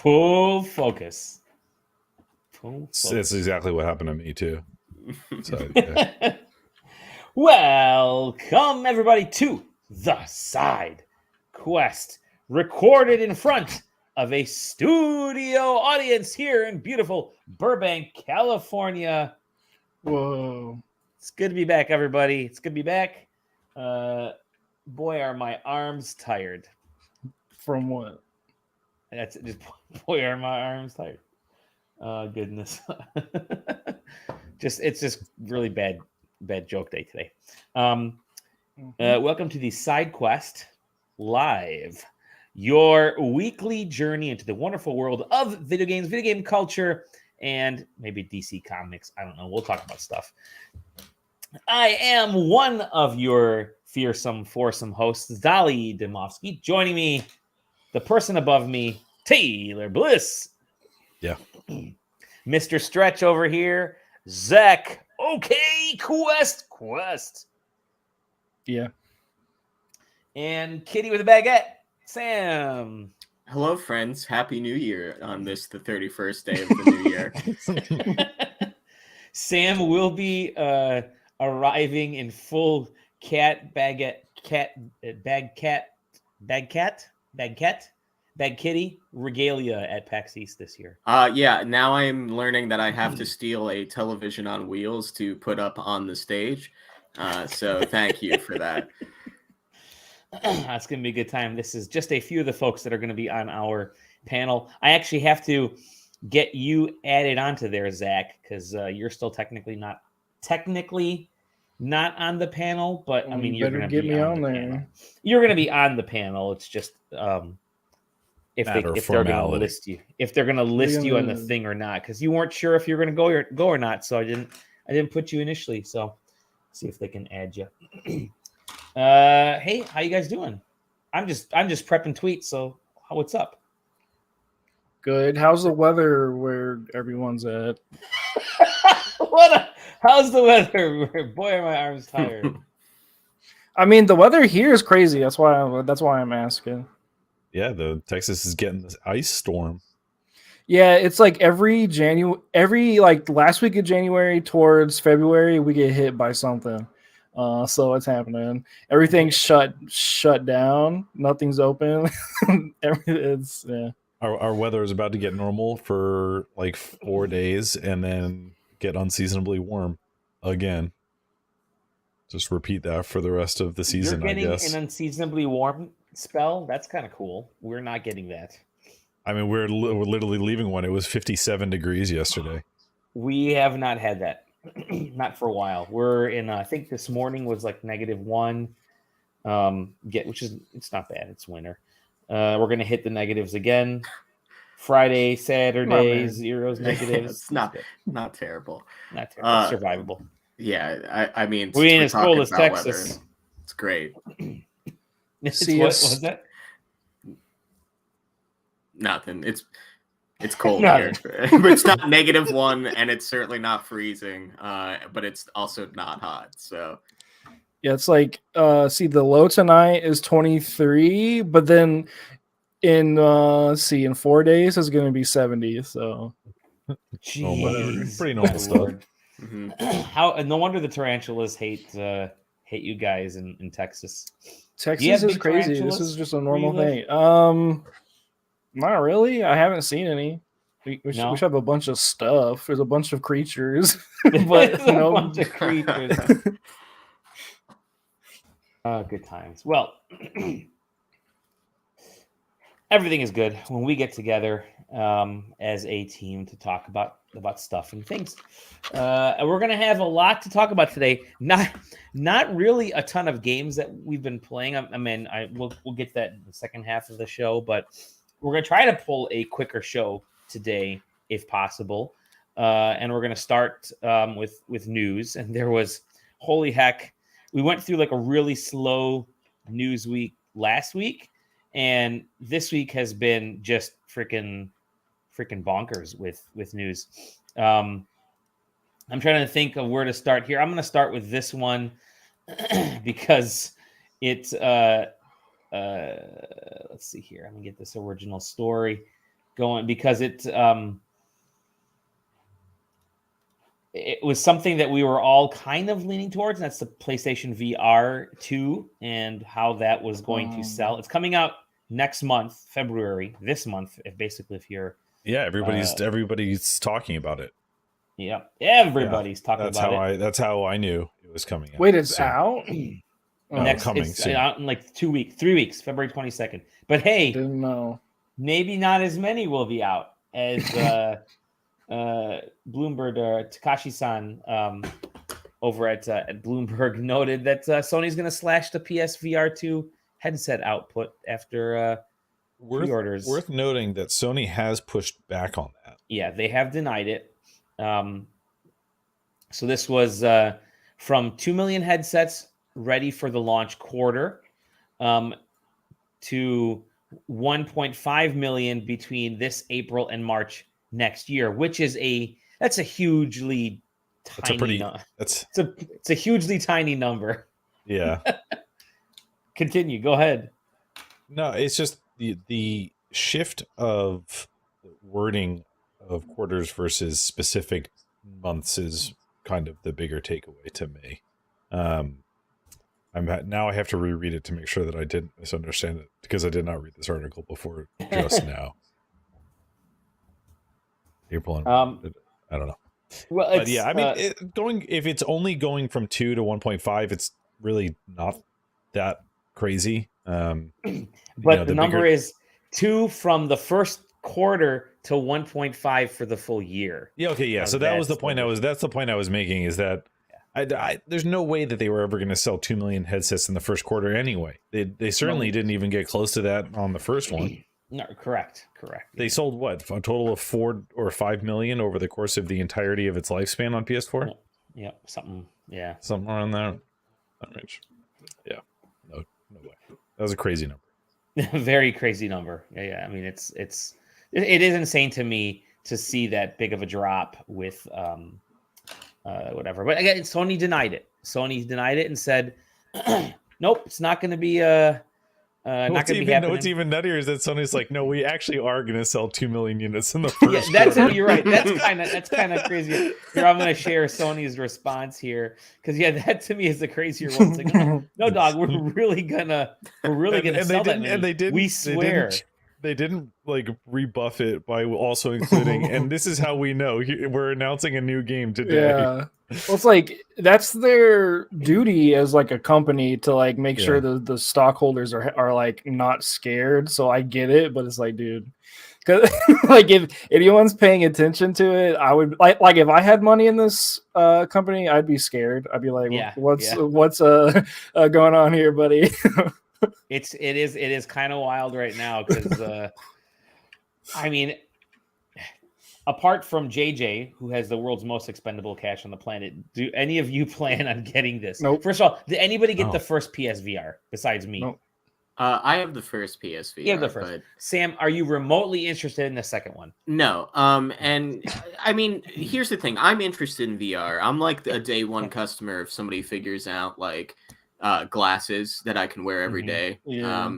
Pull focus. It's exactly what happened to me too. So, Welcome everybody to the Side Quest, recorded in front of a studio audience here in beautiful Burbank, California. Whoa. It's good to be back, everybody. It's good to be back. Boy, are my arms tired. From what? That's it. Just boy, are my arms tired. Goodness. It's just really bad joke day today. Welcome to the SideQuest Live, your weekly journey into the wonderful world of video games, video game culture, and maybe DC Comics. I don't know. We'll talk about stuff. I am one of your fearsome foursome hosts, Dolly Demovsky. Joining me, the person above me, Taylor Bliss. Yeah. Mr. Stretch over here, Zach. Okay, Quest. Yeah. And Kitty with a baguette, Sam. Hello, friends. Happy New Year on the 31st day of the new year. Sam will be arriving in full bag kitty regalia at PAX East this year. Yeah, now I'm learning that I have to steal a television on wheels to put up on the stage. So thank you for that. That's going to be a good time. This is just a few of the folks that are going to be on our panel. I actually have to get you added onto there, Zach, because you're still technically not on the panel, but I mean, you're going to get me on there. Panel. You're going to be on the panel. It's just if they're going to list you, on the thing or not, because you weren't sure if you're going to go or not. So I didn't put you initially. So see if they can add you. Hey, how you guys doing? I'm just prepping tweets. So what's up? Good. How's the weather where everyone's at? How's the weather? Boy, are my arms tired. I mean, the weather here is crazy. That's why I'm asking. Yeah, Texas is getting this ice storm. Yeah, it's like every last week of January towards February, we get hit by something. So it's happening. Everything's shut down. Nothing's open. It's yeah. Our weather is about to get normal for like 4 days and then get unseasonably warm again. Just repeat that for the rest of the season. You're getting I guess an unseasonably warm spell. That's kind of cool. We're not getting that. I mean, we're literally leaving one. It was 57 degrees yesterday. We have not had that. Not for a while. We're in. I think this morning was like -1. Which is it's not bad. It's winter. We're gonna hit the negatives again. Friday, Saturday, zeros, negatives. It's not terrible. Not terrible. Survivable. Yeah, I mean, we ain't as cold as Texas. Weather, it's great. What was that? Nothing. It's cold here. It's not -1, and it's certainly not freezing. But it's also not hot. So yeah, it's like the low tonight is 23, but then in 4 days it's going to be 70. So jeez, pretty normal stuff. Mm-hmm. No wonder the tarantulas hate you guys in Texas. Texas is crazy. This is just a normal thing. Not really. I haven't seen any. We should have a bunch of stuff. There's a bunch of creatures, but a bunch of creatures. Good times. Well, everything is good when we get together as a team to talk about stuff and things. And we're gonna have a lot to talk about today. Not really a ton of games that we've been playing. I mean, we'll get that in the second half of the show, but we're gonna try to pull a quicker show today if possible. And we're gonna start with news. And there was, holy heck, we went through like a really slow news week last week, and this week has been just freaking bonkers with news. I'm trying to think of where to start here. I'm going to start with this one because it's let's see here. I'm gonna get this original story. going because it was something that we were all kind of leaning towards, and that's the PlayStation VR 2 and how that was going to sell. It's coming out next month, February, this month, if you're everybody's talking about it. Yeah, everybody's talking about it. That's how I knew it was coming out. Wait, it's out? It's out in like 3 weeks, February 22nd. But hey, didn't know. Maybe not as many will be out as Bloomberg Takashi-san over at Bloomberg noted that Sony's going to slash the PSVR 2 headset output after pre-orders. Worth noting that Sony has pushed back on that. Yeah, they have denied it. So this was from 2 million headsets ready for the launch quarter to 1.5 million between this April and March next year, which is that's a hugely tiny it's a hugely tiny number. Yeah. Continue. Go ahead. No, it's just the shift of wording of quarters versus specific months is kind of the bigger takeaway to me. Now I have to reread it to make sure that I didn't misunderstand it because I did not read this article before just now. April and I don't know. Well, but yeah, I mean, if it's only going from 2 to 1.5, it's really not that crazy. But the number is 2 from the first quarter to 1.5 for the full year. Yeah. Okay. Yeah. So that was the point that's the point I was making is that there's no way that they were ever going to sell 2 million headsets in the first quarter anyway. They certainly didn't even get close to that on the first one. No, correct. They sold what, a total of 4 or 5 million over the course of the entirety of its lifespan on PS4. Yeah, something around there. Yeah, no way. That was a crazy number. Very crazy number. Yeah. I mean, it is insane to me to see that big of a drop with whatever. But again, Sony denied it. Sony denied it and said, "Nope, it's not going to be not going to be happening." What's even nuttier is that Sony's like, "No, we actually are going to sell 2 million units in the first." Yeah, you're right. That's kind of crazy. Here, I'm going to share Sony's response here because that to me is the crazier one. It's like, no, dog, we're really gonna sell that. And they didn't. We swear. They didn't like rebuff it by also including, and this is how we know we're announcing a new game today. Yeah. Well, it's like that's their duty as like a company to like make sure the stockholders are like not scared. So I get it, but it's like, dude, because like if anyone's paying attention to it, I would like if I had money in this company, I'd be scared. I'd be like, what's going on here, buddy? It is kind of wild right now because I mean, apart from JJ, who has the world's most expendable cash on the planet, do any of you plan on getting this? Nope. First of all, did anybody get the first PSVR besides me? Nope. I have the first PSVR. You have the first. But... Sam, are you remotely interested in the second one? No. And I mean, here's the thing. I'm interested in VR. I'm like a day one customer if somebody figures out like glasses that I can wear every day. Yeah.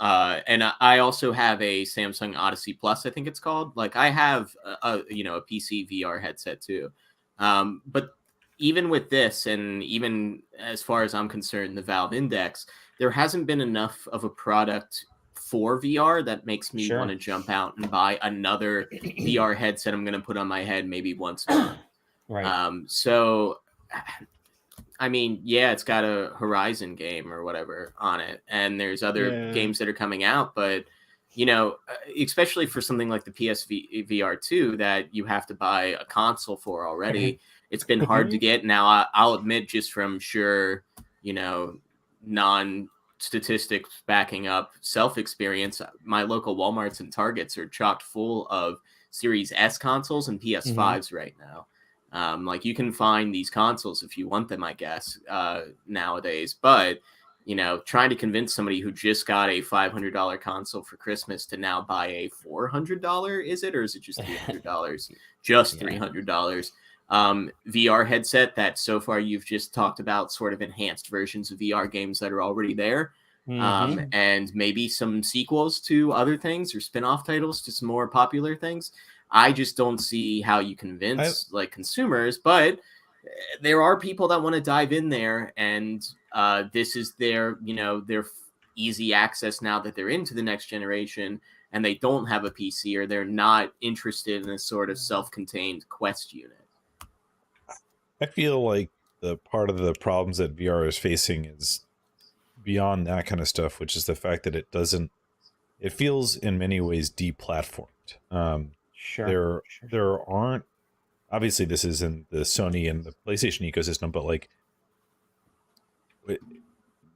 And I also have a Samsung Odyssey Plus, I think it's called. Like I have a PC VR headset too. But even with this, and even as far as I'm concerned, the Valve Index, there hasn't been enough of a product for VR that makes me want to jump out and buy another VR headset I'm going to put on my head maybe once a month. Right. So, I mean, yeah, it's got a Horizon game or whatever on it, and there's other games that are coming out, but especially for something like the PSVR 2 that you have to buy a console for already, it's been hard to get. Now, I'll admit, just from sure, non-statistics backing up self-experience, my local Walmarts and Targets are chocked full of Series S consoles and PS5s right now. Like you can find these consoles if you want them, I guess, nowadays. But, trying to convince somebody who just got a $500 console for Christmas to now buy a $400, is it? Or is it just $300? Just $300. VR headset that so far you've just talked about sort of enhanced versions of VR games that are already there. and maybe some sequels to other things or spin-off titles to some more popular things. I just don't see how you convince consumers, but there are people that want to dive in there, and this is their easy access now that they're into the next generation and they don't have a PC or they're not interested in this sort of self-contained Quest unit. I feel like the part of the problems that VR is facing is beyond that kind of stuff, which is the fact that it feels in many ways deplatformed. Sure. There aren't, obviously this is in the Sony and the PlayStation ecosystem, but like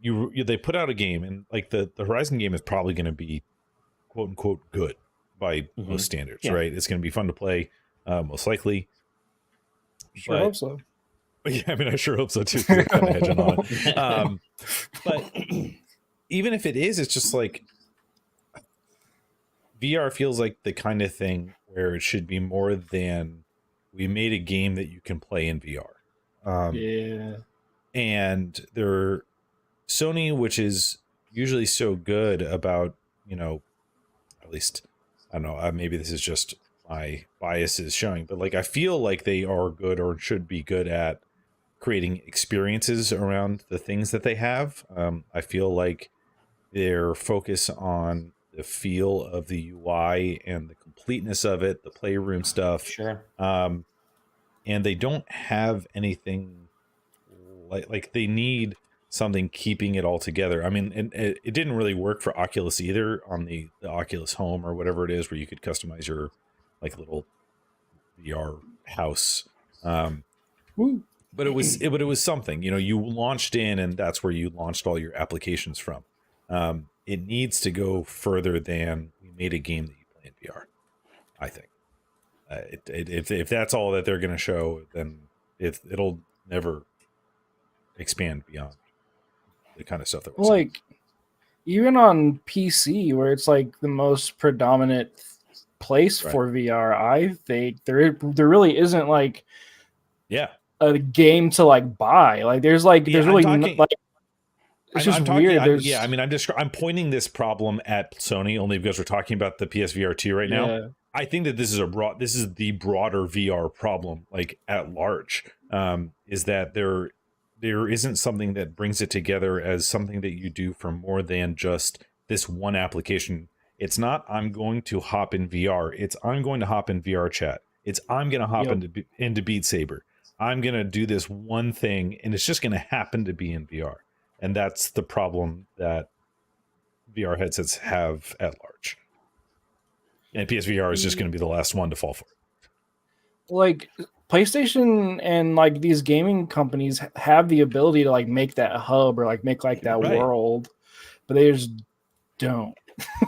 they put out a game, and like the Horizon game is probably going to be quote unquote good by most standards, right? It's going to be fun to play, most likely. Sure hope so. Yeah, I mean, I sure hope so too. Kind of hedging on it. But even if it is, it's just like VR feels like the kind of thing where it should be more than we made a game that you can play in VR. Yeah. And Sony, which is usually so good about, at least, I don't know, maybe this is just my biases showing, but like I feel like they are good or should be good at creating experiences around the things that they have. I feel like their focus on the feel of the UI and the completeness of it, the playroom stuff. Sure. And they don't have anything like they need something keeping it all together. I mean, it didn't really work for Oculus either on the Oculus Home or whatever it is, where you could customize your like little VR house. But it was something, you launched in, and that's where you launched all your applications from. It needs to go further than we made a game that you play in VR, I think. If that's all that they're going to show, then it'll never expand beyond the kind of stuff that we're like even on PC, where it's like the most predominant place for VR, I think there really isn't like a game to like buy. Like there's really it's just weird. I'm pointing this problem at Sony only because we're talking about the PSVR 2 right now. Yeah. I think that this is the broader VR problem, like at large, is that there isn't something that brings it together as something that you do for more than just this one application. It's not I'm going to hop in VR. It's I'm going to hop in VR chat. It's I'm going to hop into Beat Saber. I'm going to do this one thing, and it's just going to happen to be in VR. And that's the problem that VR headsets have at large. And PSVR is just going to be the last one to fall for it. Like PlayStation and like these gaming companies have the ability to like make that hub or like make like that world, but they just don't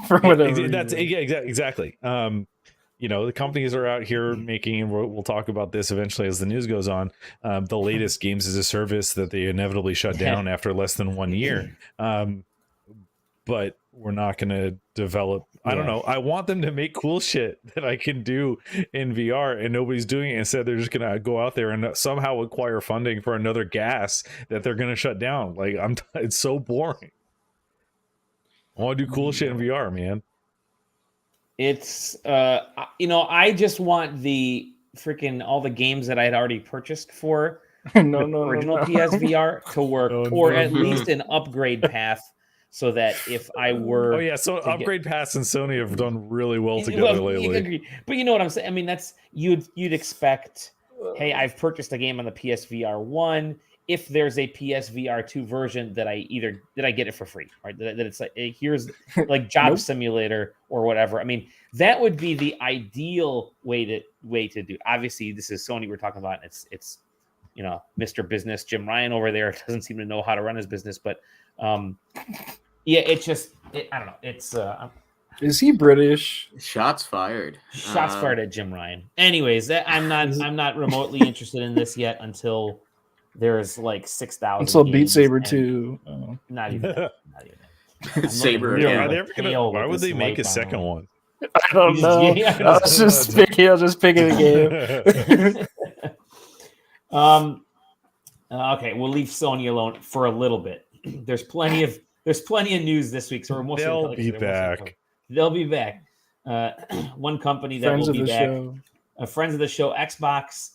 for whatever reason. Exactly. The companies are out here making, and we'll talk about this eventually as the news goes on, the latest games as a service that they inevitably shut down after less than 1 year. But we're not going to develop. I don't know. I want them to make cool shit that I can do in VR, and nobody's doing it. Instead, they're just going to go out there and somehow acquire funding for another gas that they're going to shut down. Like it's so boring. I want to do cool shit in VR, man. It's I just want the freaking all the games that I had already purchased for original PSVR to work, or at least an upgrade path, so that if I were so upgrade paths and Sony have done really well together lately. But you know what I'm saying? I mean, that's you'd expect. Hey, I've purchased a game on the PSVR 1. If there's a PSVR 2 version, that I get it for free, right? That it's like, here's like Job Simulator or whatever. I mean, that would be the ideal way to do. Obviously, this is Sony we're talking about. It's Mr. Business Jim Ryan over there doesn't seem to know how to run his business, but I don't know. It's is he British? Shots fired. Shots fired at Jim Ryan. Anyways, I'm not remotely interested in this yet until there's like 6,000. Until Beat Saber 2. Not even that. Saber. Why would they make a second one? I don't know. I was just picking the game. Okay, we'll leave Sony alone for a little bit. There's plenty of There's plenty of news this week, so we're mostly They'll be back. They'll be back. One company that Friends will of be the back, show. friends of the show, Xbox,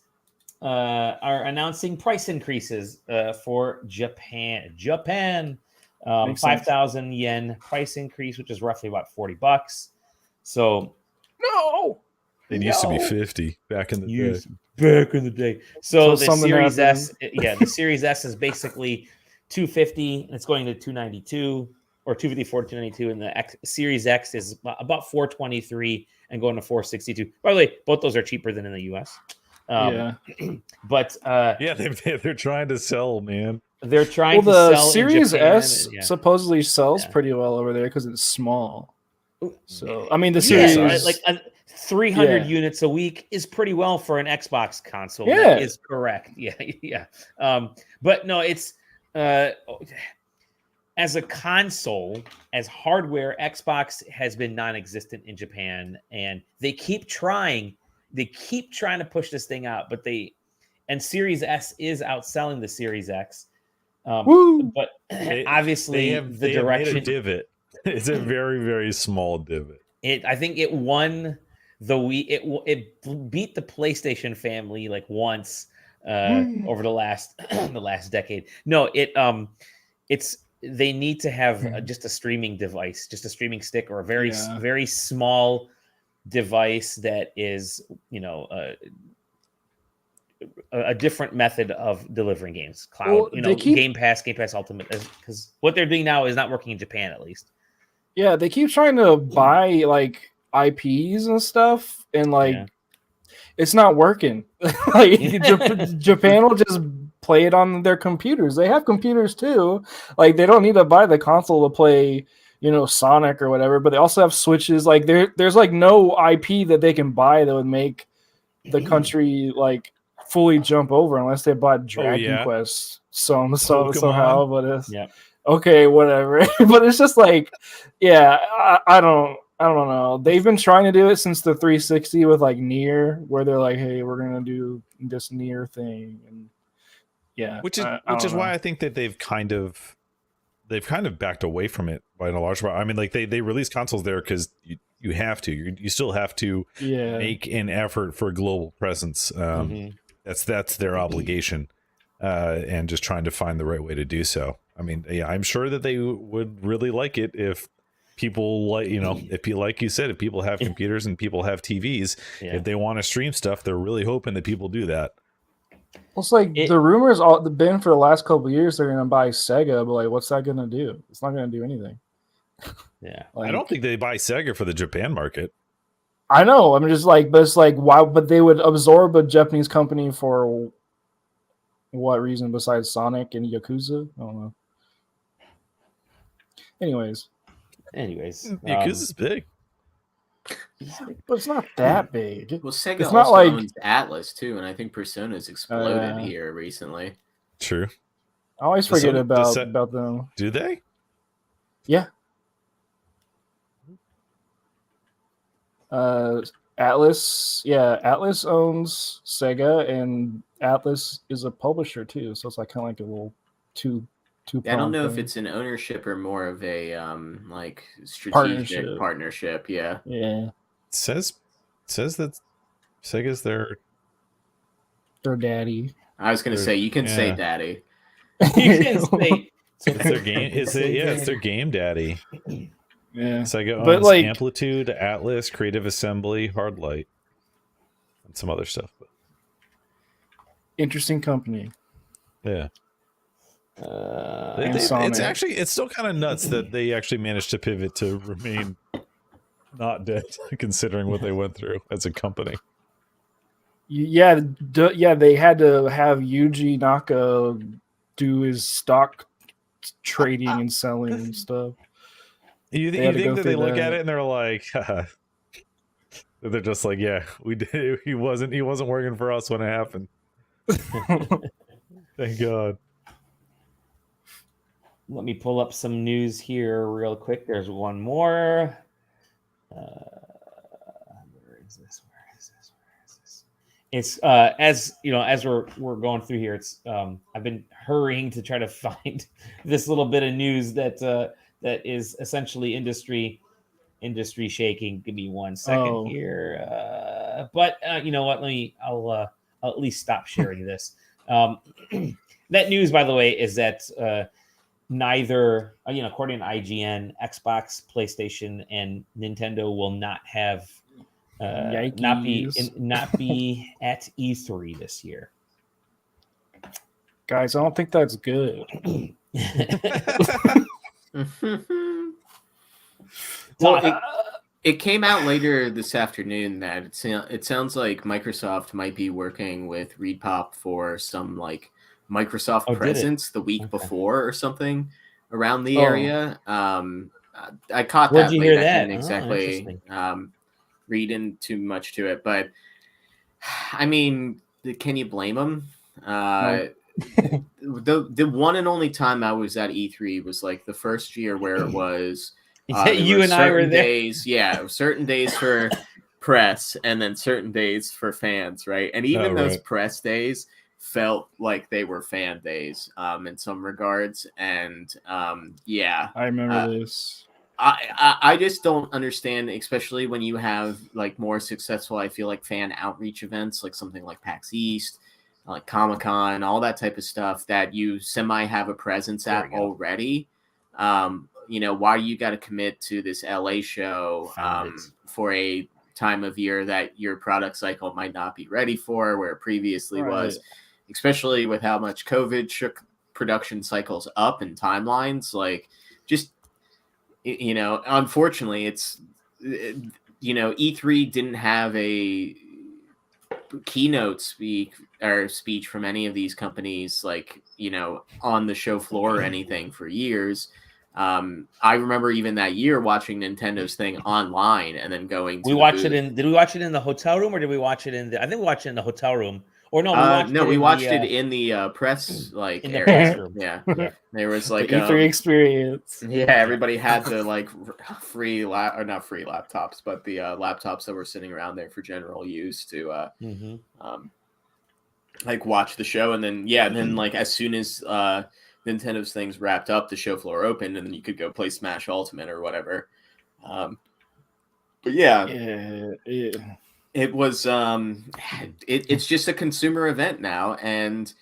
are announcing price increases for Japan. Makes sense. 5,000 yen price increase, which is roughly about $40. So No. It used to be 50 back in the day. back in the day. So the something Series happened. S, the Series S is basically 250, and it's going to 292 or 254 to 292, and the Series X is about 423 and going to 462. By the way, both those are cheaper than in the US. But they're trying to sell, man. they're trying to the sell Series in Japan. S supposedly sells pretty well over there because it's small. So I mean, the Yeah, Series like 300 units a week is pretty well for an Xbox console. Yeah. That is correct. Yeah. But no, it's as a console, as hardware, Xbox has been non-existent in Japan, and they keep trying. They keep trying to push this thing out, but Series S is outselling the Series X. But obviously, they direction have made a divot. It's a very, very small divot. I think it won the Wii. It beat the PlayStation family like once over the last decade. No, they need to have just a streaming device, just a streaming stick, or a very small device that is a different method of delivering games. Cloud, Game Pass Ultimate, because what they're doing now is not working in Japan, at least. Yeah, they keep trying to buy like IPs and stuff, and it's not working. Japan will just play it on their computers. They have computers too. Like they don't need to buy the console to play, Sonic or whatever. But they also have Switches. Like there's like no IP that they can buy that would make the country like fully jump over unless they bought Dragon Quest somehow. But it's okay, whatever. But it's just like, I don't know. They've been trying to do it since the 360 with like Nier, where they're like, hey, we're gonna do this Nier thing, and which is why I think that they've kind of backed away from it by a large part. I mean, like they release consoles there because you have to. You still have to make an effort for global presence. That's their obligation, and just trying to find the right way to do so. I mean, I'm sure that they would really like it if people like you said, if people have computers and people have TVs, if they want to stream stuff, they're really hoping that people do that. Well, it's like the rumors been for the last couple of years they're going to buy Sega, but like, what's that going to do? It's not going to do anything. Yeah, I don't think they buy Sega for the Japan market. I know. I'm just like, but it's like, why? But they would absorb a Japanese company for what reason besides Sonic and Yakuza? I don't know. Anyways, Yakuza's big. But it's not that big. Well, Sega it's also not like owns Atlas too, and I think Persona's exploded here recently. True. I always forget about them. Do they? Yeah. Atlas owns Sega, and Atlas is a publisher too, so it's like kind of like a little two. I don't know if it's an ownership or more of a like strategic partnership. Yeah. It says that Sega's their daddy. I was gonna say you can say daddy. You can say it's their game. It's their game daddy. Yeah. Sega owns Amplitude, Atlas, Creative Assembly, Hardlight, and some other stuff. Interesting company. Yeah. It's still kind of nuts that they actually managed to pivot to remain not dead, considering what they went through as a company. Yeah, they had to have Yuji Naka do his stock trading and selling and stuff. You think that they look at it and they're like, they're just like, yeah, we did. He wasn't working for us when it happened. Thank God. Let me pull up some news here real quick. There's one more. Where is this? It's as we're going through here. It's I've been hurrying to try to find this little bit of news that that is essentially industry shaking. Give me 1 second here. But you know what? I'll at least stop sharing this. That news, by the way, is that neither, according to IGN, Xbox, PlayStation, and Nintendo will not have not be at E3 this year. Guys, I don't think that's good. Well, it came out later this afternoon that it sounds like Microsoft might be working with ReedPop for some like Microsoft presence the week before or something around the area. I caught Where'd that you late. hear I that? didn't exactly read in too much to it, but I mean, can you blame them? The one and only time I was at E3 was like the first year where it was you and I were there. Days, certain days for press and then certain days for fans, right? And even those press days felt like they were fan days in some regards. And I remember this. I just don't understand, especially when you have like more successful, I feel like, fan outreach events, like something like PAX East, like Comic-Con, all that type of stuff that you semi have a presence at already. Why you got to commit to this LA show for a time of year that your product cycle might not be ready for, where it previously was, especially with how much COVID shook production cycles up and timelines. Like, just, unfortunately, E3 didn't have a keynote speech from any of these companies, like, on the show floor or anything for years. I remember even that year watching Nintendo's thing online and then going to did we watch it in the hotel room, or did we watch it I think we watched it in the hotel room. Or no, we watched it in the press area. The press room. Yeah. There was like the E3 experience. Yeah, everybody had the like not free laptops, but the laptops that were sitting around there for general use to like watch the show, and then like as soon as Nintendo's things wrapped up, the show floor opened, and then you could go play Smash Ultimate or whatever. But it was it's just a consumer event now, and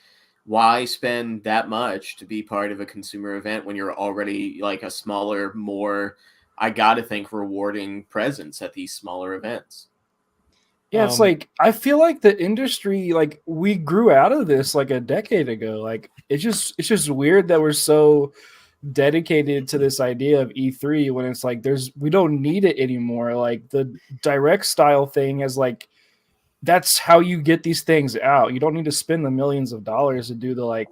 why spend that much to be part of a consumer event when you're already like a smaller, more, I gotta think, rewarding presence at these smaller events? Yeah, it's like, I feel like the industry, like, we grew out of this like a decade ago. Like, it's just weird that we're so dedicated to this idea of E3 when it's like we don't need it anymore. Like, the direct style thing is like, that's how you get these things out. You don't need to spend the millions of dollars to do the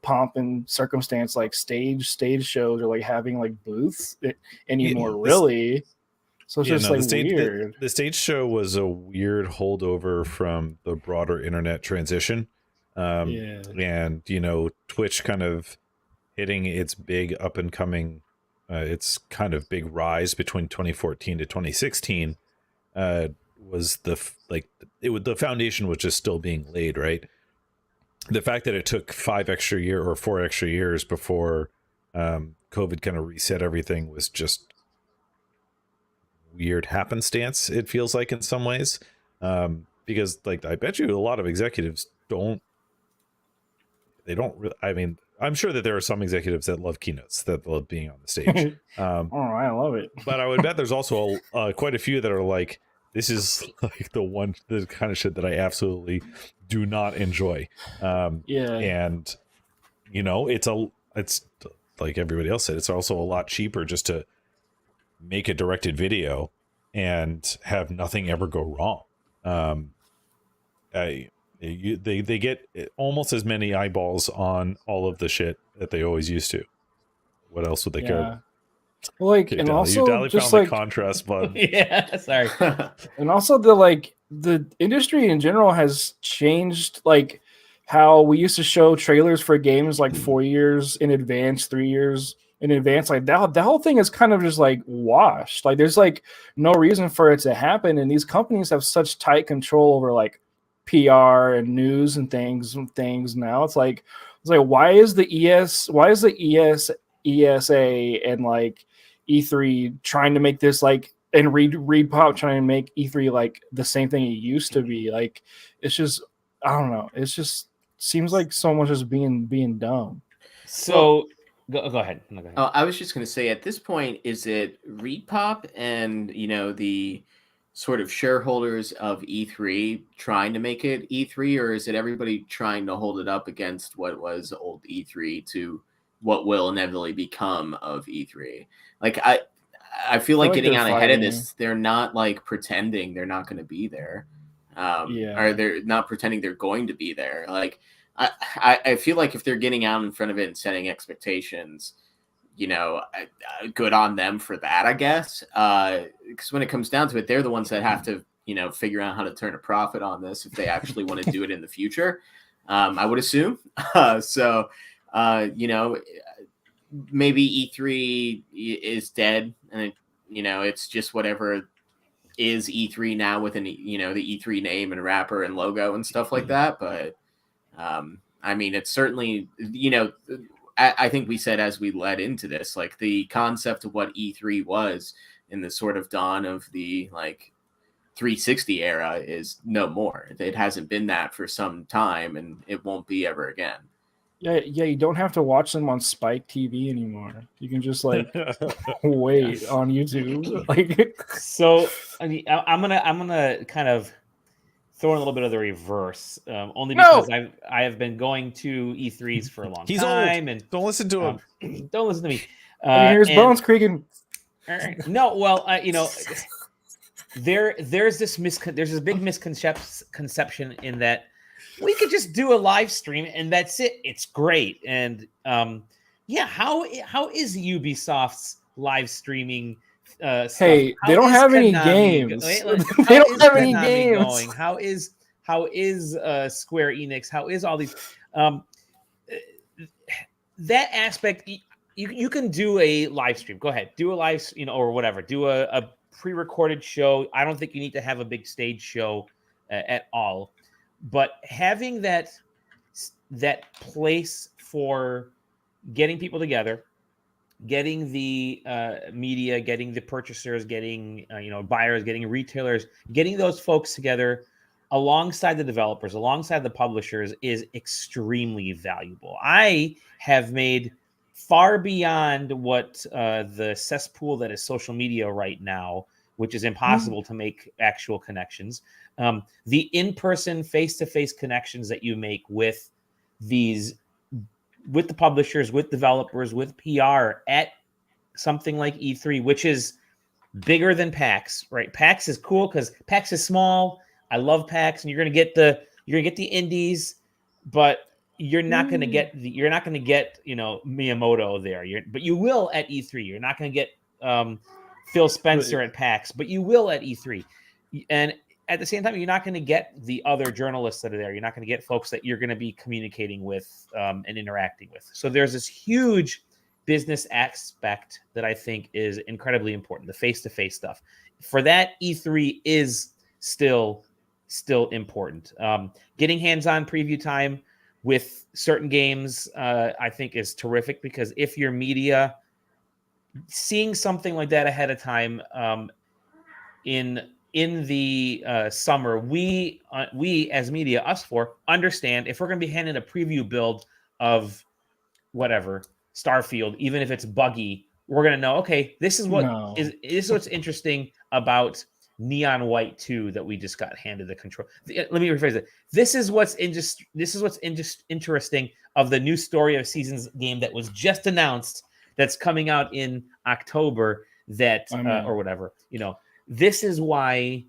pomp and circumstance, like stage shows, or like having like booths anymore, really. So it's just weird. The stage show was a weird holdover from the broader internet transition. And, Twitch kind of hitting its big up and coming, its kind of big rise between 2014 to 2016 was the foundation was just still being laid, right? The fact that it took 4 extra years before COVID kind of reset everything was just weird happenstance, it feels like, in some ways, because like I bet you a lot of executives don't really, I mean, I'm sure that there are some executives that love keynotes, that love being on the stage. I love it. But I would bet there's also quite a few that are like, this is like the kind of shit that I absolutely do not enjoy. And it's like everybody else said, it's also a lot cheaper just to make a directed video and have nothing ever go wrong. They get almost as many eyeballs on all of the shit that they always used to. What else would they care? Well, like, okay, and Dally, also Dally just found like the contrast button. Yeah, sorry. And also the industry in general has changed, like how we used to show trailers for games like 4 years in advance, 3 years in advance. Like that whole thing is kind of just like washed. Like there's like no reason for it to happen, and these companies have such tight control over like PR and news and things now. It's like why is the ESA and like E3 trying to make this like, and Repop trying to make E3 like the same thing it used to be. Like, it's just, I don't know. It's just seems like so much is being dumb. So go ahead. No, go ahead. I was just going to say, at this point, is it Repop and the sort of shareholders of E3 trying to make it E3, or is it everybody trying to hold it up against what was old E3 to what will inevitably become of E3? Like I feel like getting out ahead of this, they're not like pretending they're not going to be there, or they're not pretending they're going to be there. Like I feel like if they're getting out in front of it and setting expectations, good on them for that, I guess. Because when it comes down to it, they're the ones that have to, figure out how to turn a profit on this if they actually want to do it in the future. I would assume. So, maybe E3 is dead, and it's just whatever is E3 now with the E3 name and wrapper and logo and stuff like that. But I mean, it's certainly, I think we said as we led into this, like the concept of what E3 was in the sort of dawn of the like 360 era is no more. It hasn't been that for some time, and it won't be ever again. Yeah, you don't have to watch them on Spike TV anymore. You can just like wait on YouTube. Like, so I'm gonna kind of throw in a little bit of the reverse, only because I have been going to E3s for a long time, and don't listen to him. Don't listen to me. Here's bones creaking. No, well, there's this big misconception in that we could just do a live stream and that's it. It's great, and how is Ubisoft's live streaming? Hey, they don't have any games. They don't have any games going. How is Square Enix? How is all these that aspect? You can do a live stream. Go ahead, do a live, or whatever. Do a pre-recorded show. I don't think you need to have a big stage show at all, but having that place for getting people together, getting the media, getting the purchasers, getting buyers, getting retailers, getting those folks together alongside the developers, alongside the publishers is extremely valuable. I have made far beyond what the cesspool that is social media right now, which is impossible to make actual connections. The in-person, face-to-face connections that you make with the publishers, with developers, with PR at something like E3, which is bigger than PAX, right? PAX is cool because PAX is small. I love PAX, and you're gonna get the indies, but you're not gonna get Miyamoto there. But you will at E3. You're not gonna get Phil Spencer at PAX, but you will at E3. And at the same time, you're not going to get the other journalists that are there. You're not going to get folks that you're going to be communicating with and interacting with. So there's this huge business aspect that I think is incredibly important, the face-to-face stuff. For that, E3 is still important. Getting hands-on preview time with certain games, I think, is terrific, because if your media, seeing something like that ahead of time in the summer, we as media, us four, understand if we're going to be handing a preview build of whatever Starfield, even if it's buggy, we're going to know, okay, this is what's interesting about Neon White 2 that we just got handed the control. Let me rephrase it. This is what's interesting of the new Story of Seasons game that was just announced, that's coming out in October, that or whatever. This is why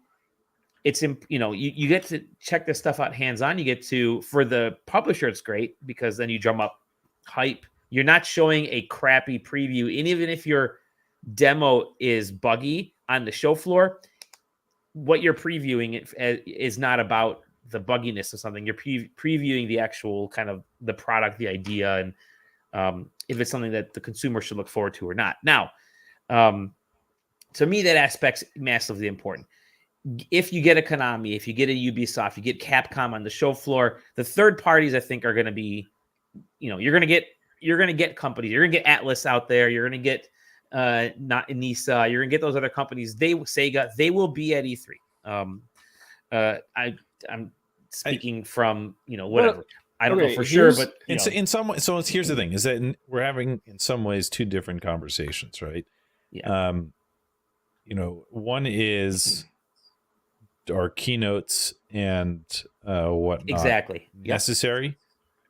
it's you get to check this stuff out hands-on. You get to, for the publisher, it's great because then you drum up hype. You're not showing a crappy preview, and even if your demo is buggy on the show floor, what you're previewing is not about the bugginess of something. You're previewing the actual kind of the product, the idea, and if it's something that the consumer should look forward to or not. Now, to me, that aspect's massively important. If you get a Konami, if you get a Ubisoft, you get Capcom on the show floor, the third parties, I think, are going to be, you're going to get you're going to get companies. You're going to get Atlas out there. You're going to get not Nisa. You're going to get those other companies. Sega. They will be at E3. I'm speaking from whatever. I don't know for sure, but in some way. So here's the thing: is that we're having in some ways two different conversations, right? Yeah. One is our keynotes and whatnot exactly necessary.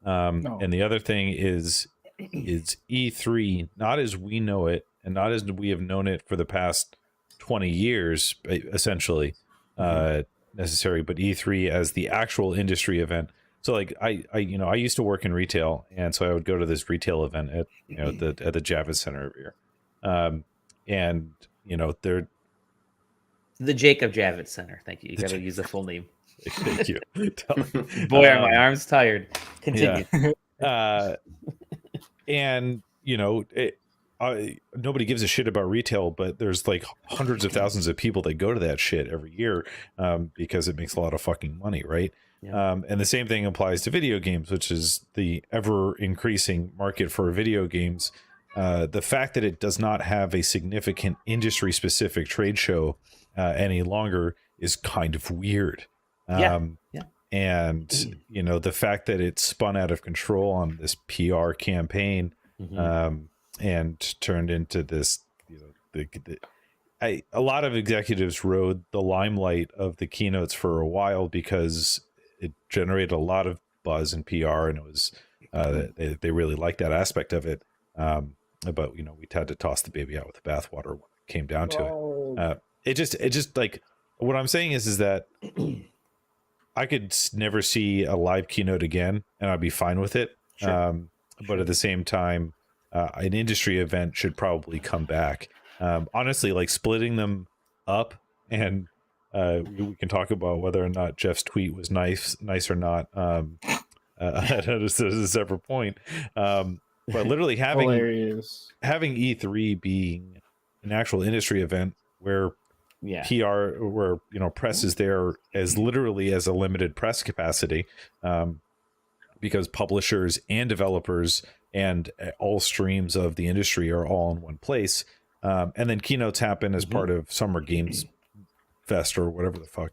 And the other thing is E3 not as we know it and not as we have known it for the past 20 years, essentially necessary, but E3 as the actual industry event. So like I used to work in retail, and so I would go to this retail event at the Javits Center over here, and they're the Jacob Javits Center. Thank you. You got to use the full name. Thank you. Boy, are my arms tired. Continue. Yeah. And nobody gives a shit about retail, but there's like hundreds of thousands of people that go to that shit every year because it makes a lot of fucking money, right? Yeah. And the same thing applies to video games, which is the ever increasing market for video games. The fact that it does not have a significant industry specific trade show any longer is kind of weird. And the fact that it spun out of control on this PR campaign and turned into this, a lot of executives rode the limelight of the keynotes for a while because it generated a lot of buzz and PR, and it was they really liked that aspect of it. But we had to toss the baby out with the bathwater when it came down to it. It just like what I'm saying is that I could never see a live keynote again, and I'd be fine with it. Sure. But at the same time, an industry event should probably come back. Honestly, like splitting them up, and we can talk about whether or not Jeff's tweet was nice or not. This is a separate point. But literally having E3 being an actual industry event where PR, where press is there as literally as a limited press capacity, because publishers and developers and all streams of the industry are all in one place, and then keynotes happen as part of Summer Games Fest or whatever the fuck.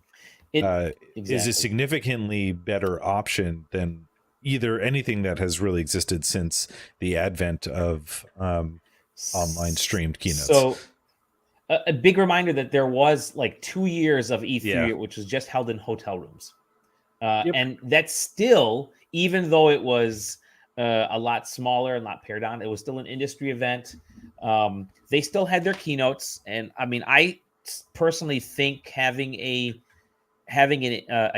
Is a significantly better option than either anything that has really existed since the advent of online streamed keynotes. So a big reminder that there was like 2 years of E3, which was just held in hotel rooms. And that's still, even though it was a lot smaller and not pared down, it was still an industry event. They still had their keynotes. And I mean, I personally think having a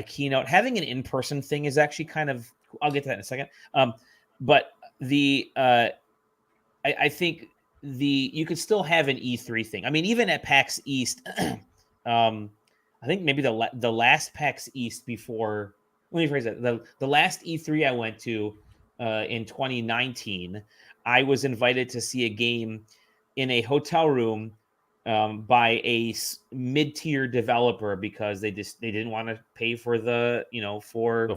keynote, having an in-person thing is actually kind of, I'll get to that in a second. But I think you could still have an E3 thing. I mean, even at PAX East, I think maybe the last PAX East before, let me phrase that. The last E3 I went to in 2019, I was invited to see a game in a hotel room by a mid-tier developer because they didn't want to pay for the floor.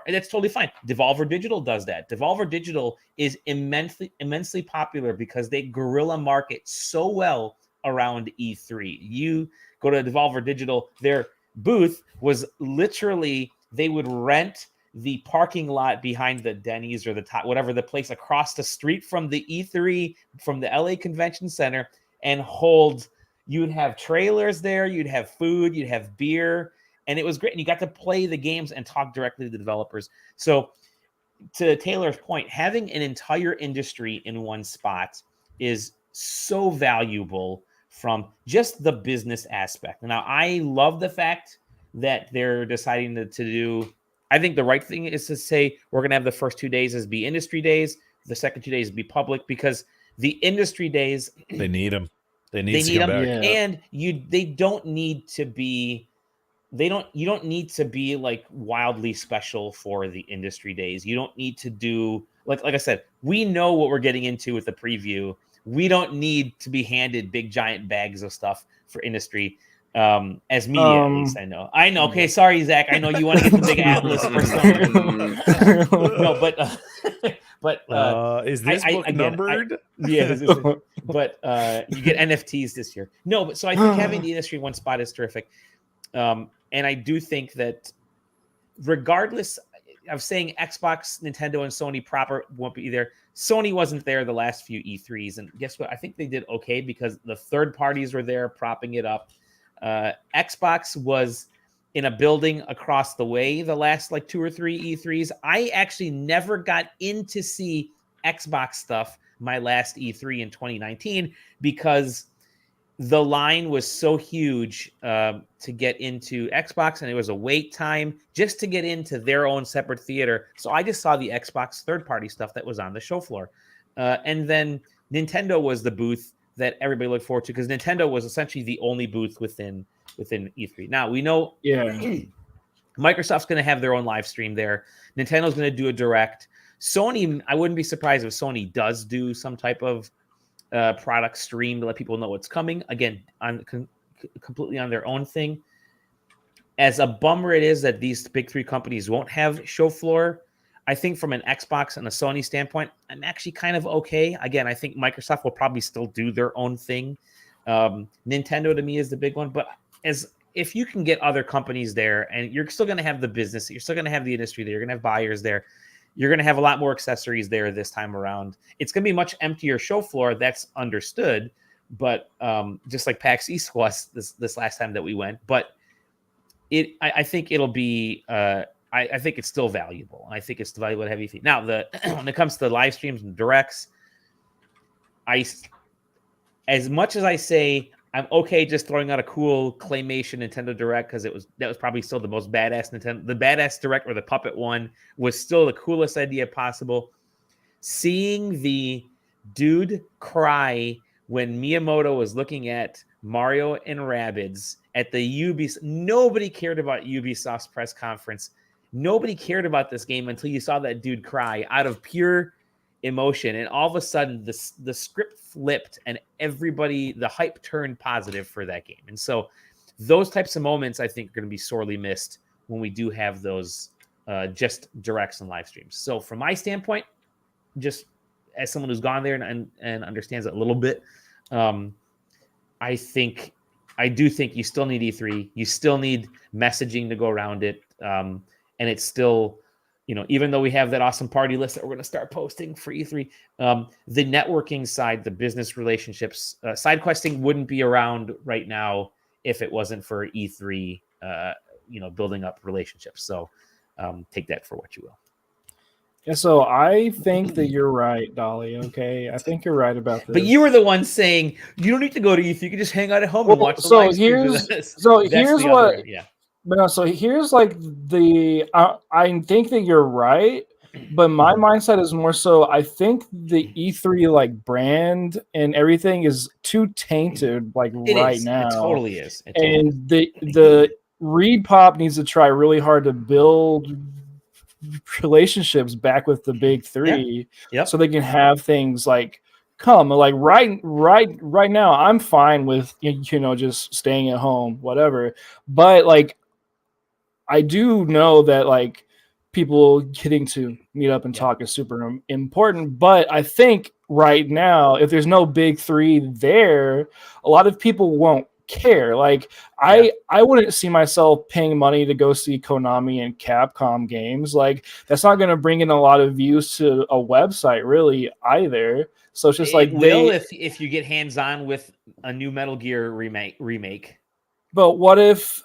And that's totally fine. Devolver Digital does that. Devolver Digital is immensely popular because they guerrilla market so well around E3. You go to Devolver Digital, their booth was literally, they would rent the parking lot behind the Denny's or the top, whatever the place across the street from the E3, from the LA Convention Center, and you'd have trailers there, you'd have food, you'd have beer. And it was great. And you got to play the games and talk directly to the developers. So to Taylor's point, having an entire industry in one spot is so valuable from just the business aspect. Now, I love the fact that they're deciding to do, I think the right thing is to say, we're going to have the first 2 days as be industry days. The second 2 days be public, because the industry days, they need them. They need to come back. Yeah. And they don't need to be, you don't need to be like wildly special for the industry days. You don't need to do like I said, we know what we're getting into with the preview. We don't need to be handed big giant bags of stuff for industry. As media, at least I know. Okay, sorry, Zach. I know you want to get the big Atlas for some. No, but Is this book numbered? Yeah, but you get NFTs this year. No, but so I think having the industry in one spot is terrific. And I do think that regardless of saying Xbox, Nintendo, and Sony proper won't be there. Sony wasn't there the last few E3s. And guess what? I think they did okay because the third parties were there propping it up. Xbox was in a building across the way the last like 2 or 3 E3s. I actually never got in to see Xbox stuff my last E3 in 2019 because the line was so huge to get into Xbox, and it was a wait time just to get into their own separate theater. So I just saw the Xbox third-party stuff that was on the show floor. And then Nintendo was the booth that everybody looked forward to because Nintendo was essentially the only booth within E3. Now, we know Microsoft's going to have their own live stream there. Nintendo's going to do a direct. Sony, I wouldn't be surprised if Sony does do some type of product stream to let people know what's coming. Again, completely on their own thing. As a bummer it is that these big 3 companies won't have show floor, I think from an Xbox and a Sony standpoint, I'm actually kind of okay. Again, I think Microsoft will probably still do their own thing. Nintendo to me is the big one, but if you can get other companies there and you're still going to have the business, you're still going to have the industry there, you're going to have buyers there, you're going to have a lot more accessories there this time around. It's going to be a much emptier show floor. That's understood. But just like PAX East was this last time that we went, but I think it'll be, I think it's still valuable. I think it's still valuable to have E3. Now, when it comes to live streams and directs, as much as I say I'm okay just throwing out a cool claymation Nintendo Direct because that was probably still the most badass Nintendo. The badass Direct or the puppet one was still the coolest idea possible. Seeing the dude cry when Miyamoto was looking at Mario and Rabbids at the Ubisoft. Nobody cared about Ubisoft's press conference. Nobody cared about this game until you saw that dude cry out of pure emotion, and all of a sudden the script flipped and everybody, the hype turned positive for that game. And so those types of moments I think are going to be sorely missed when we do have those just directs and live streams. So from my standpoint, just as someone who's gone there and understands it a little bit, I do think you still need E3. You still need messaging to go around it. And it's still, even though we have that awesome party list that we're going to start posting for E3, the networking side, the business relationships, SideQuesting wouldn't be around right now if it wasn't for E3, building up relationships. So take that for what you will. Yeah, so I think that you're right, Dolly. Okay, I think you're right about this. But you were the one saying you don't need to go to E3. You can just hang out at home and watch the live streams. Here's what. Yeah. But no, so here's like I think that you're right, but my mindset is more so I think the E3 like brand and everything is too tainted now. It totally is. And the Reed Pop needs to try really hard to build relationships back with the big 3 so they can have things like come like right now I'm fine with just staying at home, whatever, but like I do know that like people getting to meet up and talk is super important, but I think right now if there's no big 3 there, a lot of people won't care. Like I wouldn't see myself paying money to go see Konami and Capcom games. Like that's not going to bring in a lot of views to a website really either. So it's just if you get hands-on with a new Metal Gear remake. But what if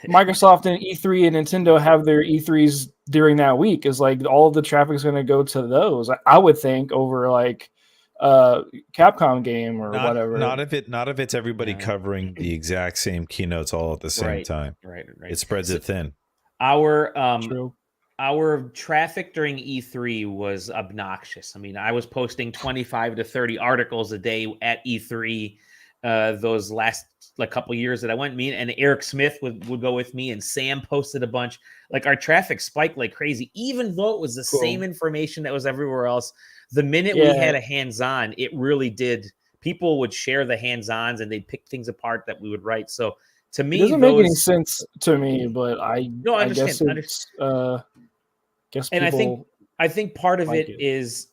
Microsoft and E3 and Nintendo have their E3s during that week? Is like all of the traffic is going to go to those, I would think, over like Capcom game or whatever. Not if it's everybody covering the exact same keynotes all at the same time. Right. It spreads it thin. Our traffic during E3 was obnoxious. I mean, I was posting 25 to 30 articles a day at E3 those last couple years that I went. Me and Eric Smith would go with me, and Sam posted a bunch. Like our traffic spiked like crazy, even though it was the same information that was everywhere else. The minute we had a hands-on, it really did. People would share the hands-ons and they'd pick things apart that we would write. So to me, it doesn't make any sense to me, but I understand. Guess and I think part of it is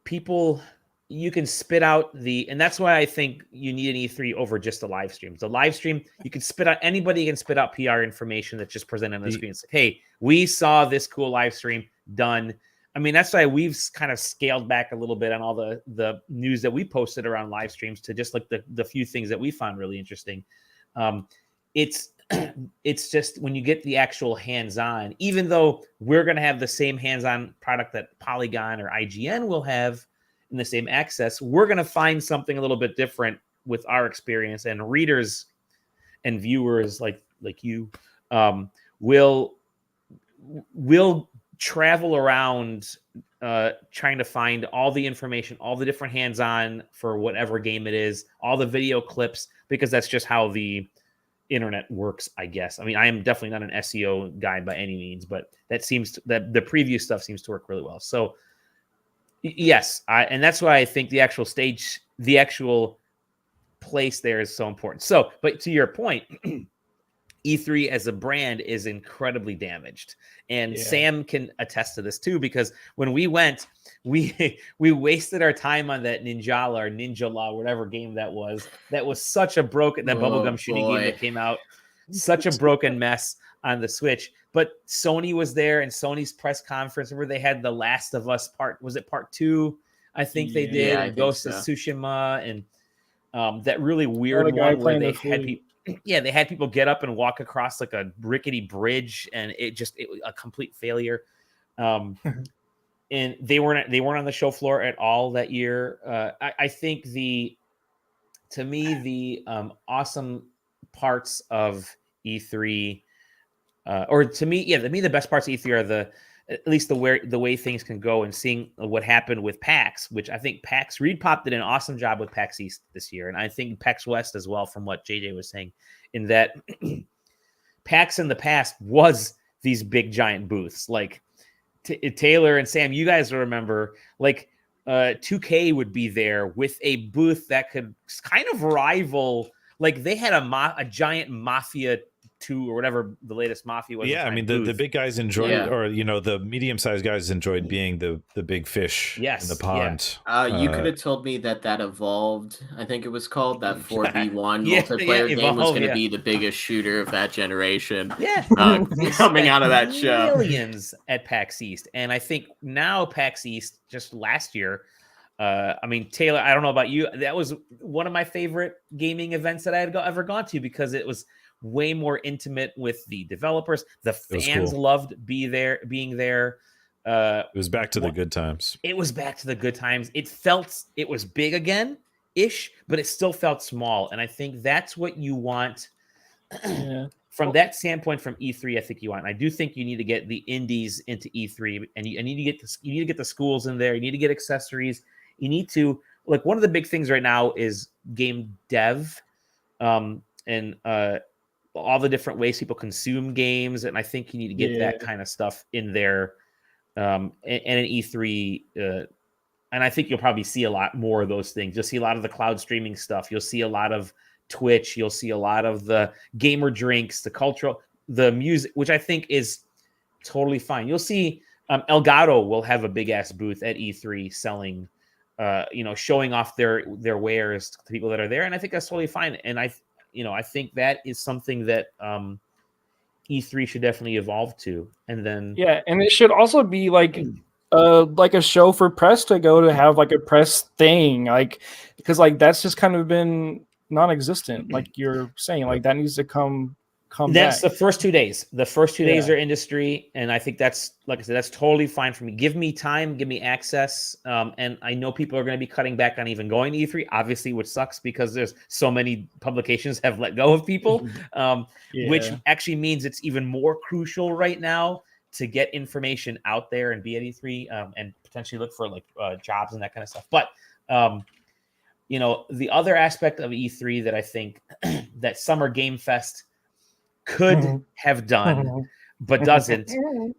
people, you can spit out and that's why I think you need an E3 over just the live streams. The live stream, you can spit out, anybody can spit out PR information that's just presented on the screen. It's like, hey, we saw this cool live stream done. I mean, that's why we've kind of scaled back a little bit on all the news that we posted around live streams to just like the few things that we found really interesting. It's just when you get the actual hands-on, even though we're going to have the same hands-on product that Polygon or IGN will have in the same access, we're going to find something a little bit different with our experience, and readers and viewers like you will travel around trying to find all the information, all the different hands-on for whatever game it is, all the video clips, because that's just how the internet works, I guess. I mean, I am definitely not an SEO guy by any means, but that the preview stuff seems to work really well. So yes, and that's why I think the actual place there is so important. So, but to your point, E3 as a brand is incredibly damaged, and Sam can attest to this too, because when we went, we wasted our time on that Ninja Law, whatever game that was such a broken, that bubblegum shooting game that came out, such a broken mess on the Switch. But Sony was there, and Sony's press conference where they had The Last of Us part 2? I think they did Ghost of Tsushima, and that really weird one where they had people. Yeah, they had people get up and walk across like a rickety bridge, and it was a complete failure. And they weren't on the show floor at all that year. I think the awesome parts of E3, the best parts of E3 are at least the way things can go, and seeing what happened with PAX, which I think Reed Pop did an awesome job with PAX East this year. And I think PAX West as well, from what JJ was saying, in that PAX in the past was these big giant booths. Like Taylor and Sam, you guys remember, like 2K would be there with a booth that could kind of rival, like they had a giant Mafia 2 or whatever the latest Mafia was. Yeah, I mean the big guys enjoyed, or the medium-sized guys enjoyed being the big fish in the pond. You could have told me that Evolved, I think it was called, that 4v1 multiplayer game was going to be the biggest shooter of that generation. Yeah, coming out of that show. Millions at PAX East, and I think now PAX East just last year. I mean, Taylor, I don't know about you, that was one of my favorite gaming events that I had ever gone to, because it was way more intimate with the developers. The fans loved being there. It was back to the good times. It was back to the good times. It was big again ish, but it still felt small. And I think that's what you want from that standpoint from E3. I think you want. I do think you need to get the indies into E3, and you need to get the schools in there. You need to get accessories. You need to, like, one of the big things right now is game dev, and all the different ways people consume games. And I think you need to get that kind of stuff in there, and an E3. And I think you'll probably see a lot more of those things. You'll see a lot of the cloud streaming stuff. You'll see a lot of Twitch. You'll see a lot of the gamer drinks, the music, which I think is totally fine. You'll see Elgato will have a big ass booth at E3 selling, showing off their wares to people that are there. And I think that's totally fine. And I think that is something that E3 should definitely evolve to. And then and it should also be like a show for press to go to, have like a press thing, like, because like that's just kind of been non-existent. Like you're saying, like that needs to come that's back. the first 2 days. The first 2 days are industry, and I think that's, like I said, that's totally fine for me. Give me time, give me access, and I know people are going to be cutting back on even going to E3, obviously, which sucks because there's so many publications have let go of people, which actually means it's even more crucial right now to get information out there and be at E3, and potentially look for like jobs and that kind of stuff. But the other aspect of E3 that I think that Summer Game Fest could have done, but doesn't.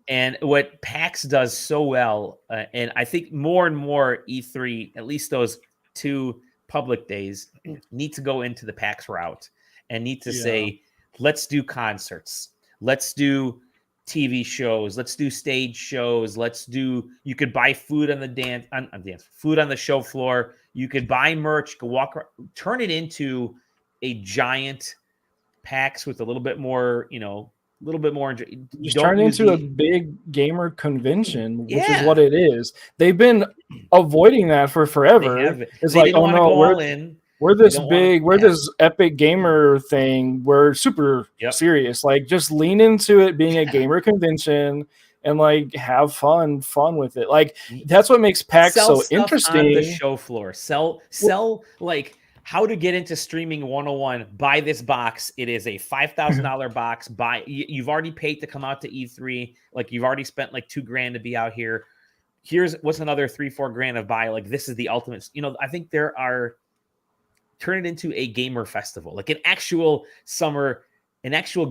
And what PAX does so well, and I think more and more E3, at least those 2 public days, need to go into the PAX route and need to say, let's do concerts. Let's do TV shows. Let's do stage shows. You could buy food on the food on the show floor. You could buy merch, go walk around, turn it into a giant PAX with a little bit more, Just turn it into a big gamer convention, which is Yeah. what it is. They've been avoiding that for forever. It's like, oh no, we're this big, we're this epic gamer thing. We're super serious. Like, just lean into it being a gamer convention and like have fun with it. Like, that's what makes PAX so interesting. On the show floor. Sell like how to get into streaming 101. Buy this box. It is a $5,000 box. You've already paid to come out to E3. Like, you've already spent like $2,000 to be out here. Here's what's another $3-4 of buy. Like, this is the ultimate. I think turn it into a gamer festival, like an actual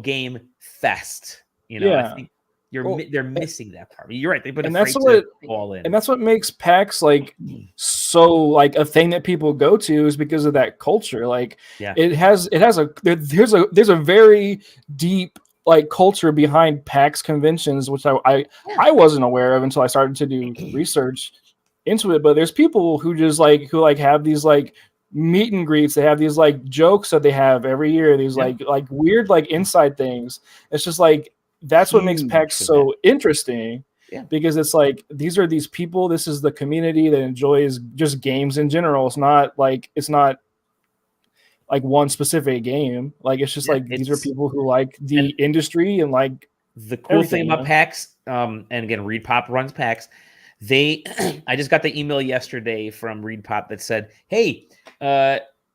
game fest. I think they're missing that part. You're right. They've been afraid to fall in. And that's what makes PAX like so like a thing that people go to, is because of that culture. Like, there's a very deep like culture behind PAX conventions, which I wasn't aware of until I started to do research into it. But there's people who have these like meet and greets. They have these like jokes that they have every year. These like weird like inside things. It's just like, that's what makes PAX so interesting, because it's like, these are these people. This is the community that enjoys just games in general. It's not like one specific game. Like, it's just these are people who like the industry and like the cool thing about PAX. And again, ReedPop runs PAX. I just got the email yesterday from ReedPop that said, "Hey,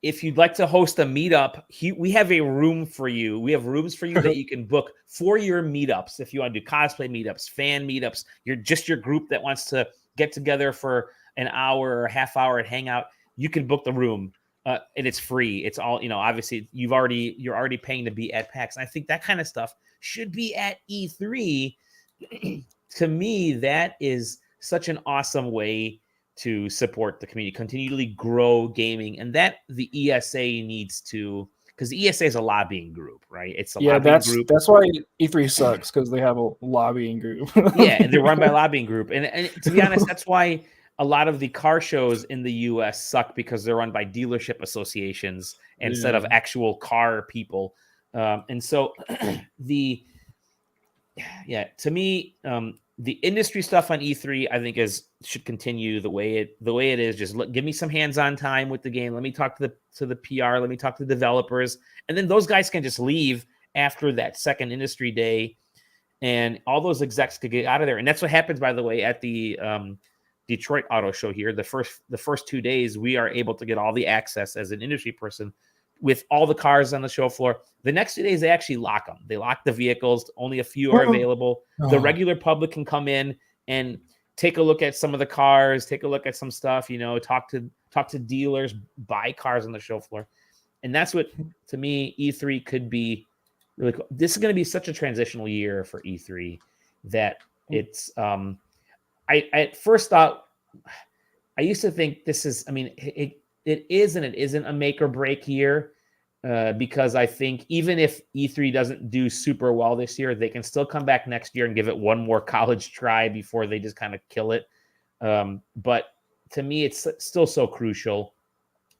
if you'd like to host a meetup, we have a room for you. We have rooms for you that you can book for your meetups. If you want to do cosplay meetups, fan meetups, your group that wants to get together for an hour or a half hour and hang out, you can book the room, and it's free. It's all, obviously you're already paying to be at PAX. And I think that kind of stuff should be at E3. To me, that is such an awesome way to support the community, continually grow gaming, and that the ESA needs to, because the ESA is a lobbying group, right? It's a lobbying group. That's why E3 sucks, because they have a lobbying group. And they're run by a lobbying group. And to be honest, that's why a lot of the car shows in the US suck, because they're run by dealership associations instead of actual car people. And so to me, the industry stuff on E3, I think should continue the way it is. Just give me some hands-on time with the game. Let me talk to the PR. Let me talk to the developers, and then those guys can just leave after that second industry day, and all those execs could get out of there. And that's what happens, by the way, at the Detroit Auto Show here. The first 2 days, we are able to get all the access as an industry person with all the cars on the show floor. The next 2 days, they actually lock them. They lock the vehicles. Only a few are available. The regular public can come in and take a look at some of the cars, take a look at some stuff, talk to dealers, buy cars on the show floor. And that's what, to me, E3 could be really cool. This is going to be such a transitional year for E3 that it's, I at first thought, I used to think this is, it is and it isn't a make or break year, because I think even if E3 doesn't do super well this year, they can still come back next year and give it one more college try before they just kind of kill it. But to me, it's still so crucial.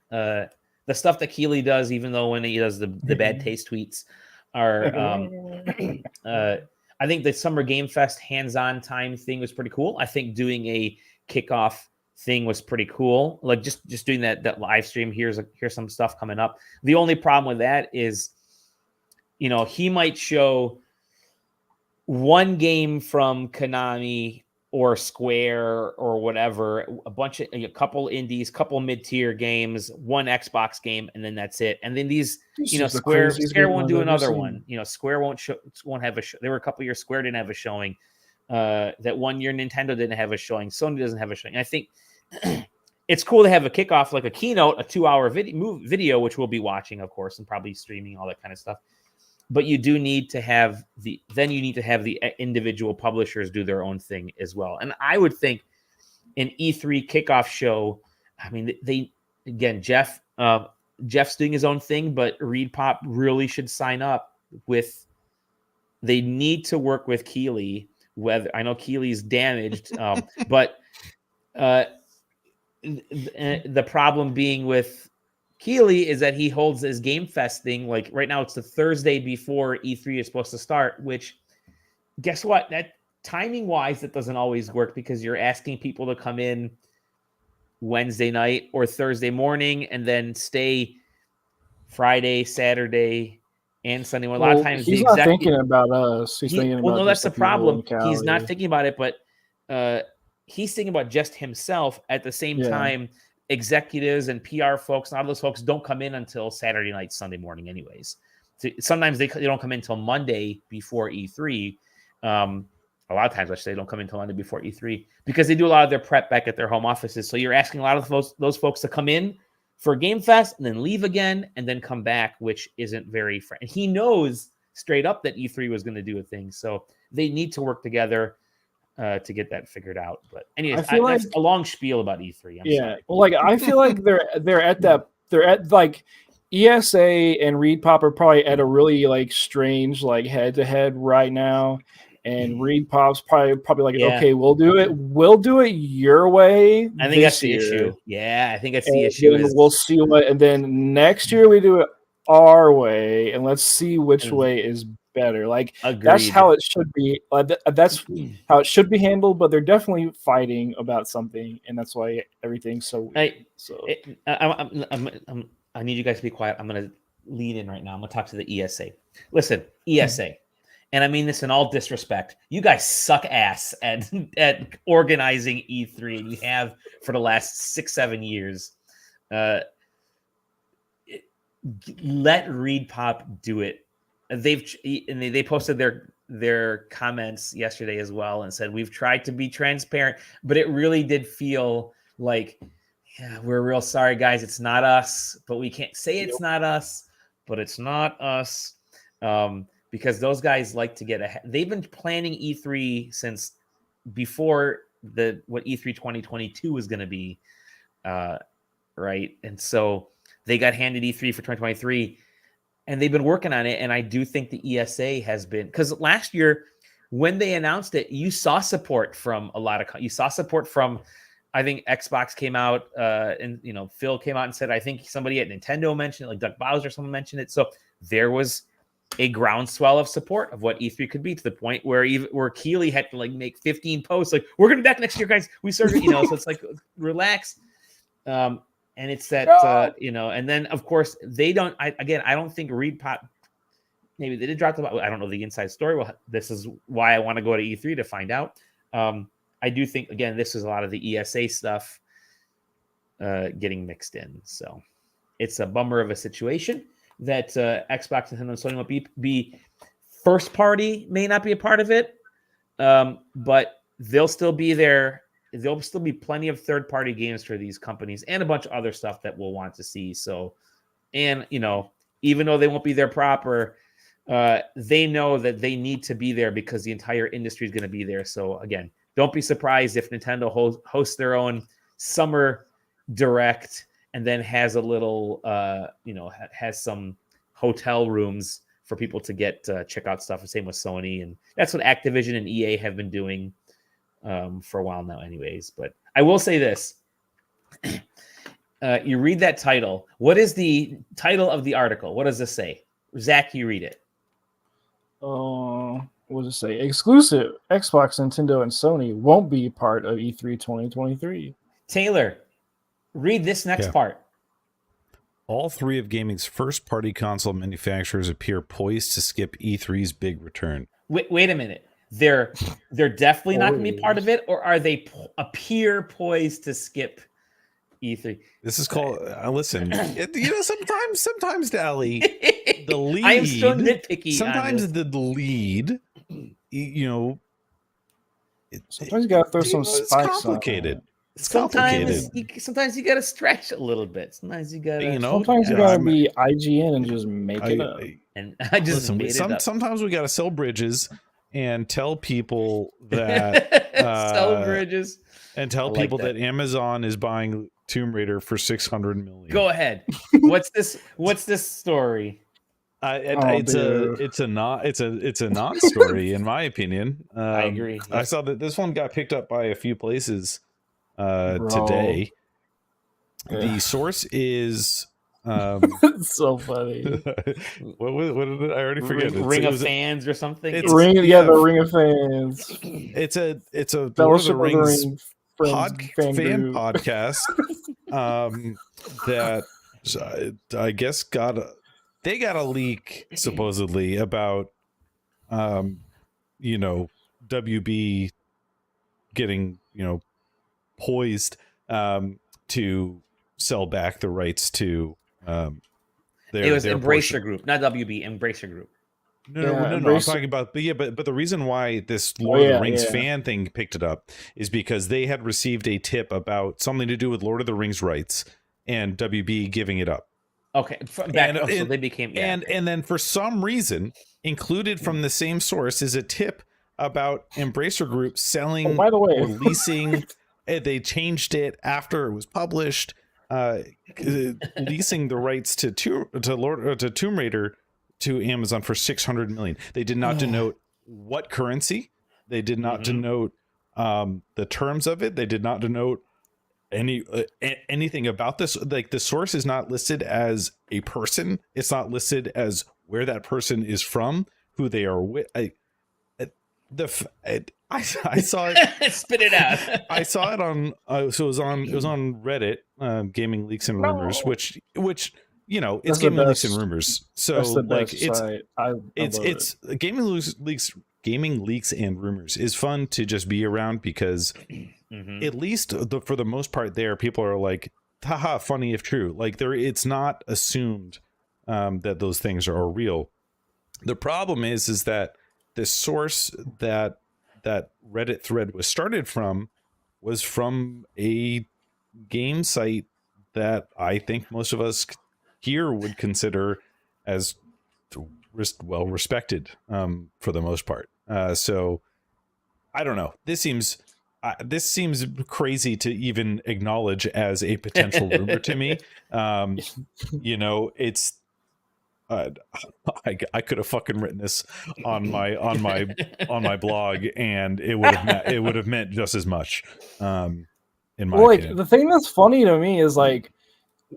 The stuff that Keeley does, even though when he does the bad taste tweets, are I think the Summer Game Fest hands-on time thing was pretty cool. I think doing a kickoff thing was pretty cool. Like just doing that live stream. Here's some stuff coming up. The only problem with that is, he might show one game from Konami or Square or whatever, a couple indies, couple mid-tier games, one Xbox game, and then that's it. And then these, Square won't do another one. Square won't have a show. There were a couple years Square didn't have a showing. That 1 year Nintendo didn't have a showing. Sony doesn't have a showing. And I think it's cool to have a kickoff, like a keynote, a 2-hour video, which we'll be watching, of course, and probably streaming, all that kind of stuff. But you do need to have the individual publishers do their own thing as well. And I would think an E3 kickoff show, Jeff's doing his own thing, but ReedPop really should sign up with they need to work with Keeley. Whether I know Keeley's damaged, but the problem being with Keeley is that he holds his Game Fest thing. Like right now, it's the Thursday before E3 is supposed to start. Which, guess what? That timing wise, that doesn't always work because you're asking people to come in Wednesday night or Thursday morning and then stay Friday, Saturday, and Sunday. Well, a lot of times he's not thinking about us. He's thinking about that's the problem. Cali. He's not thinking about it, but he's thinking about just himself. At the same time, executives and PR folks, a lot of those folks don't come in until Saturday night, Sunday morning, anyways. So sometimes they don't come in until Monday before E3. A lot of times, I should say, don't come in until Monday before E3 because they do a lot of their prep back at their home offices. So you're asking a lot of those folks to come in for Game Fest and then leave again and then come back, which isn't very fair. And he knows straight up that E3 was going to do a thing. So they need to work together to get that figured out. But anyways, that's a long spiel about E3. I'm sorry. Well, like I feel like they're at like ESA and Reed Pop are probably at a really like strange like head to head right now. And Reed Pop's probably like, okay, we'll do it your way. I think that's the issue. Yeah, I think that's the issue. We'll see and then next year we do it our way, and let's see which way is better. Like that's how it should be. That's how it should be handled. But they're definitely fighting about something, and that's why everything's so weird. I need you guys to be quiet. I'm going to lean in right now. I'm going to talk to the ESA. Listen, ESA. And I mean this in all disrespect. You guys suck ass at organizing E3, and you have for the last 6-7 years. Let Reed Pop do it. They posted their comments yesterday as well and said we've tried to be transparent, but it really did feel like, yeah, we're real sorry, guys. It's not us, but we can't say it's not us, but it's not us. Because those guys like to get ahead. They've been planning E3 since before what E3 2022 was going to be, right? And so they got handed E3 for 2023, and they've been working on it. And I do think the ESA has been, because last year when they announced it, you saw support from I think Xbox came out and Phil came out and said, I think somebody at Nintendo mentioned it, like Doug Bowser or someone mentioned it. So there was a groundswell of support of what E3 could be, to the point where Keeley had to like make 15 posts like, we're going to be back next year, guys. We started, so it's like, relax. And it's that, and then of course they don't, I don't think Reed Pop, maybe they did drop the ball. I don't know the inside story. Well, this is why I want to go to E3 to find out. I do think, again, this is a lot of the ESA stuff getting mixed in. So it's a bummer of a situation that Xbox, Nintendo, and Sony won't be first party, may not be a part of it, but they'll still be there. There'll still be plenty of third party games for these companies and a bunch of other stuff that we'll want to see. So, and even though they won't be there proper, they know that they need to be there because the entire industry is going to be there. So again, don't be surprised if Nintendo hosts their own summer direct and then has a little, has some hotel rooms for people to get check out stuff. The same with Sony, and that's what Activision and EA have been doing for a while now, anyways. But I will say this: you read that title. What is the title of the article? What does this say? Zach, you read it. What does it say? Exclusive Xbox, Nintendo, and Sony won't be part of E3 2023. Taylor, read this next part. All three of gaming's first-party console manufacturers appear poised to skip E3's big return. Wait a minute. They're definitely not going to be part of it, or are they appear poised to skip E3? This is called. Listen, sometimes Dally, the lead. I am so nitpicky. Sometimes the lead, sometimes you gotta throw some spikes. It's complicated. Sometimes you gotta stretch a little bit. Sometimes you gotta. Sometimes you gotta be IGN and just make it up. And I just made it up. Sometimes we gotta sell bridges and tell people that sell bridges and tell people that Amazon is buying Tomb Raider for $600 million. Go ahead. What's this story? It's a non-story in my opinion. I agree. I Yep. saw that this one got picked up by a few places Bro. today. Yeah. The source is It's so funny. what did it? I already forget. Ring of Fans or something. it's- Ring, yeah. the Ring of Fans. It's a Lord of Fellowship the of the Rings Ring fan fan group. podcast that I guess got a leak supposedly about WB getting poised to sell back the rights to It was their Embracer portion. Group, not WB. Embracer Group. No, I'm talking about, but the reason why this Lord of the Rings fan thing picked it up is because they had received a tip about something to do with Lord of the Rings rights and WB giving it up. Okay, so they became and then for some reason, included from the same source is a tip about Embracer Group selling by the way. or leasing. They changed it after it was published, leasing the rights to Tomb Raider to Amazon for $600 million. They did not denote what currency. They did not denote the terms of it. They did not denote anything about this. Like, the source is not listed as a person. It's not listed as where that person is from, who they are with. I saw it. Spit it out. I saw it on. So it was on Reddit, Gaming Leaks and Rumors, which it's That's Gaming the Leaks and best. Rumors. So That's the like best site. it's Gaming Leaks and Rumors is fun to just be around because at least for the most part there, people are like, haha, funny if true. Like, it's not assumed that those things are real. The problem is that the source that Reddit thread was started from was from a game site that I think most of us here would consider as well respected for the most part. So I don't know. This seems crazy to even acknowledge as a potential rumor to me. It's I could have fucking written this on my blog, and it would have meant just as much. In my opinion. The thing that's funny to me is like,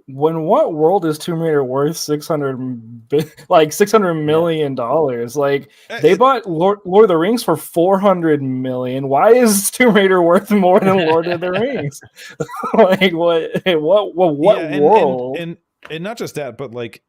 what world is Tomb Raider worth $600 million? Like, they bought Lord of the Rings for $400 million. Why is Tomb Raider worth more than Lord of the Rings? Like, what world? And not just that, but like,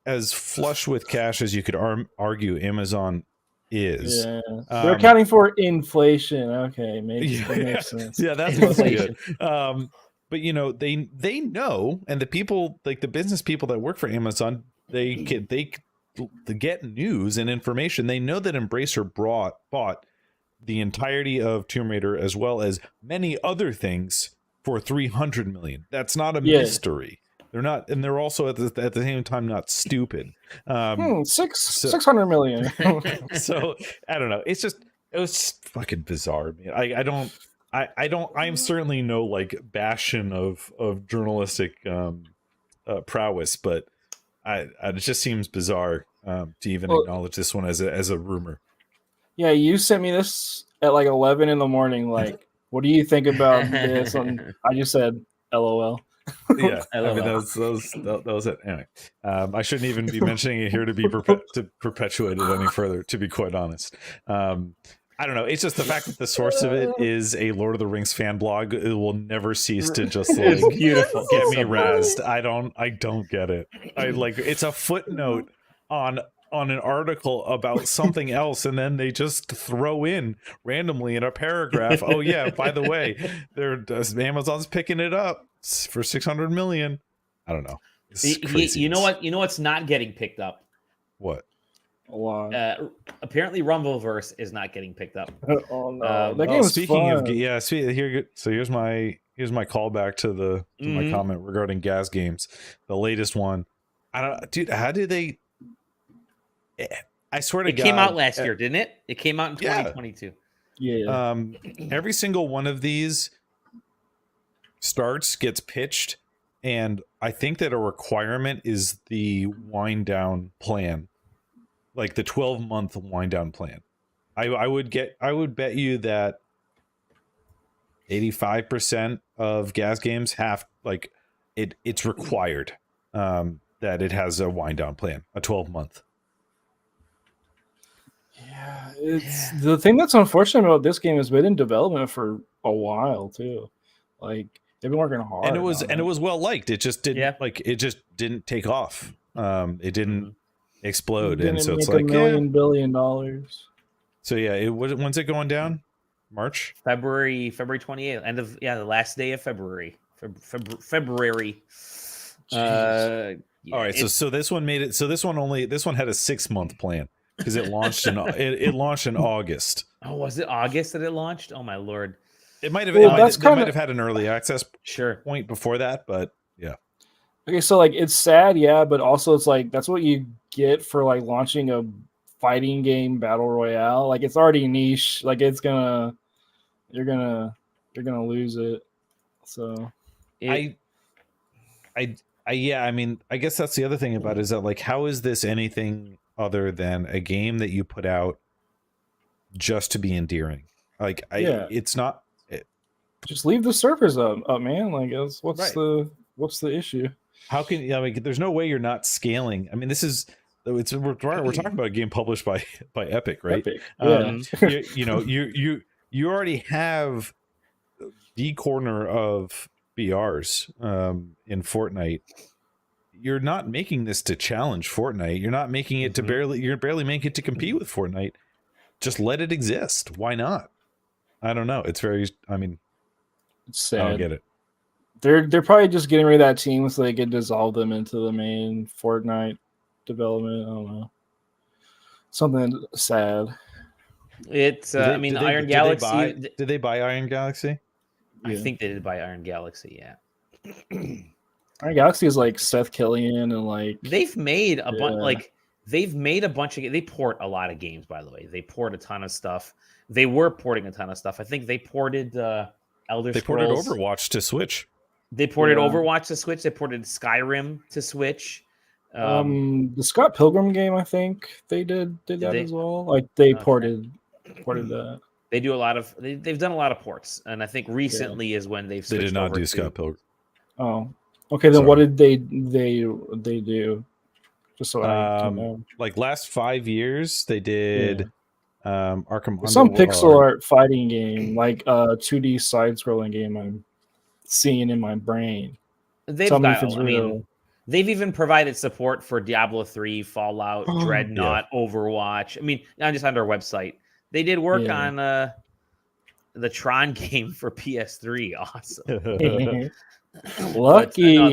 as flush with cash as you could argue Amazon is. Yeah. They're accounting for inflation. Okay, makes sense. Yeah, that's inflation. Good. But they know, and the people, like the business people that work for Amazon, they get news and information. They know that Embracer bought the entirety of Tomb Raider as well as many other things for $300 million. That's not a mystery. They're not, and they're also at the same time not stupid. $600 million. So I don't know. It was fucking bizarre, man. I'm certainly no like bastion of journalistic prowess, but it just seems bizarre to even acknowledge this one as a rumor. Yeah, you sent me this at like 11 in the morning. Like, what do you think about this? And I just said, LOL. Yeah, I mean that was it. Anyway, I shouldn't even be mentioning it here to perpetuate it any further. To be quite honest, I don't know. It's just the fact that the source of it is a Lord of the Rings fan blog. It will never cease to just like it's beautiful. Get me razzed. I don't get it. It's a footnote on an article about something else, and then they just throw in randomly in a paragraph, oh yeah, by the way, Amazon's picking it up for $600 million. I don't know. You know what? You know what's not getting picked up? What? Apparently Rumbleverse is not getting picked up. Oh no! That game's speaking fun. here's my callback to my comment regarding Gas Games, the latest one. How do they? I swear to God, it came out last year, didn't it? It came out in 2022. Yeah. Every single one of these gets pitched And I think that a requirement is the wind down plan, like the 12-month wind down plan. I would bet you that 85% of gas games have like it's required that it has a wind down plan, a 12-month. Yeah, it's the thing that's unfortunate about this game is been in development for a while too. Like they've been working hard, And it was well liked. It just didn't it just didn't take off. It didn't explode, didn't and so make it's like $1 billion. So yeah, when's it going down? March, February 28th, end of the last day of February. February. All right, so this one made it. So this one had a 6-month plan because it launched it launched in August. Oh, was it August that it launched? Oh my lord! It might have. Well, They might have had an early access point before that, but yeah. Okay, so like it's sad, yeah, but also it's like that's what you get for like launching a fighting game battle royale. Like it's already niche. Like you're gonna lose it. So I mean, I guess that's the other thing about it is that like, how is this anything other than a game that you put out just to be endearing? Like, it's not. Just leave the servers up, man. Like, what's the issue? How can there's no way you're not scaling. I mean, we're talking about a game published by Epic, right? Epic. Yeah. You already have the corner of BRs in Fortnite. You're not making this to challenge Fortnite. You're not making it to barely making it to compete with Fortnite. Just let it exist. Why not? I don't know. It's very. I mean, it's sad. I don't get it. They're probably just getting rid of that team so they can dissolve them into the main Fortnite development. I don't know. Something sad. It's Iron Galaxy. Did they buy Iron Galaxy? I think they did buy Iron Galaxy. Yeah. Iron Galaxy is like Seth Killian and like they've made a bunch. Like they've made a bunch of. They port a lot of games. By the way, they port a ton of stuff. They were porting a ton of stuff. I think they ported Elder Scrolls. They ported Overwatch to Switch. They ported Overwatch to Switch. They ported Skyrim to Switch. The Scott Pilgrim game, I think they did that as well. Like they ported that. They do a lot of. They've done a lot of ports, and I think recently is when they've. They did not do Scott Pilgrim. Oh, okay. Then what did they do? Just so I can know. Like last 5 years, they did Arkham. Some pixel art fighting game, like a 2D side-scrolling game. I'm seeing in my brain. They've even provided support for Diablo 3, Fallout, Dreadnought, Overwatch. I mean, not just on their website. They did work on the Tron game for PS3. Awesome. Lucky. But,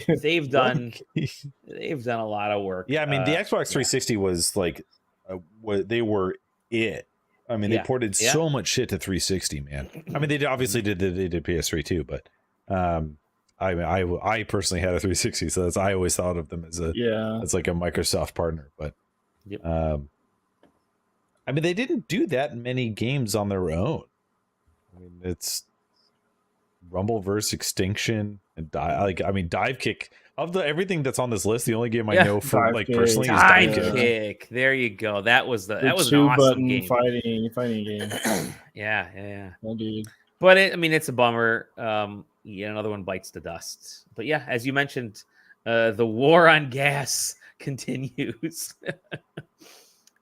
no, they've done a lot of work. Yeah, I mean, the Xbox 360 was like they were it. I mean, they ported so much shit to 360, man. I mean, they did PS3 too, but I personally had a 360, so I always thought of them as like a Microsoft partner. But I mean, they didn't do that many games on their own. I mean, it's Rumbleverse, Extinction, and Dive Kick. Of everything that's on this list, the only game I know for personally is Dive Kick. There you go. That was an awesome game. Fighting game. Yeah. Oh, dude. But it's a bummer. Another one bites the dust. But yeah, as you mentioned, the war on gas continues.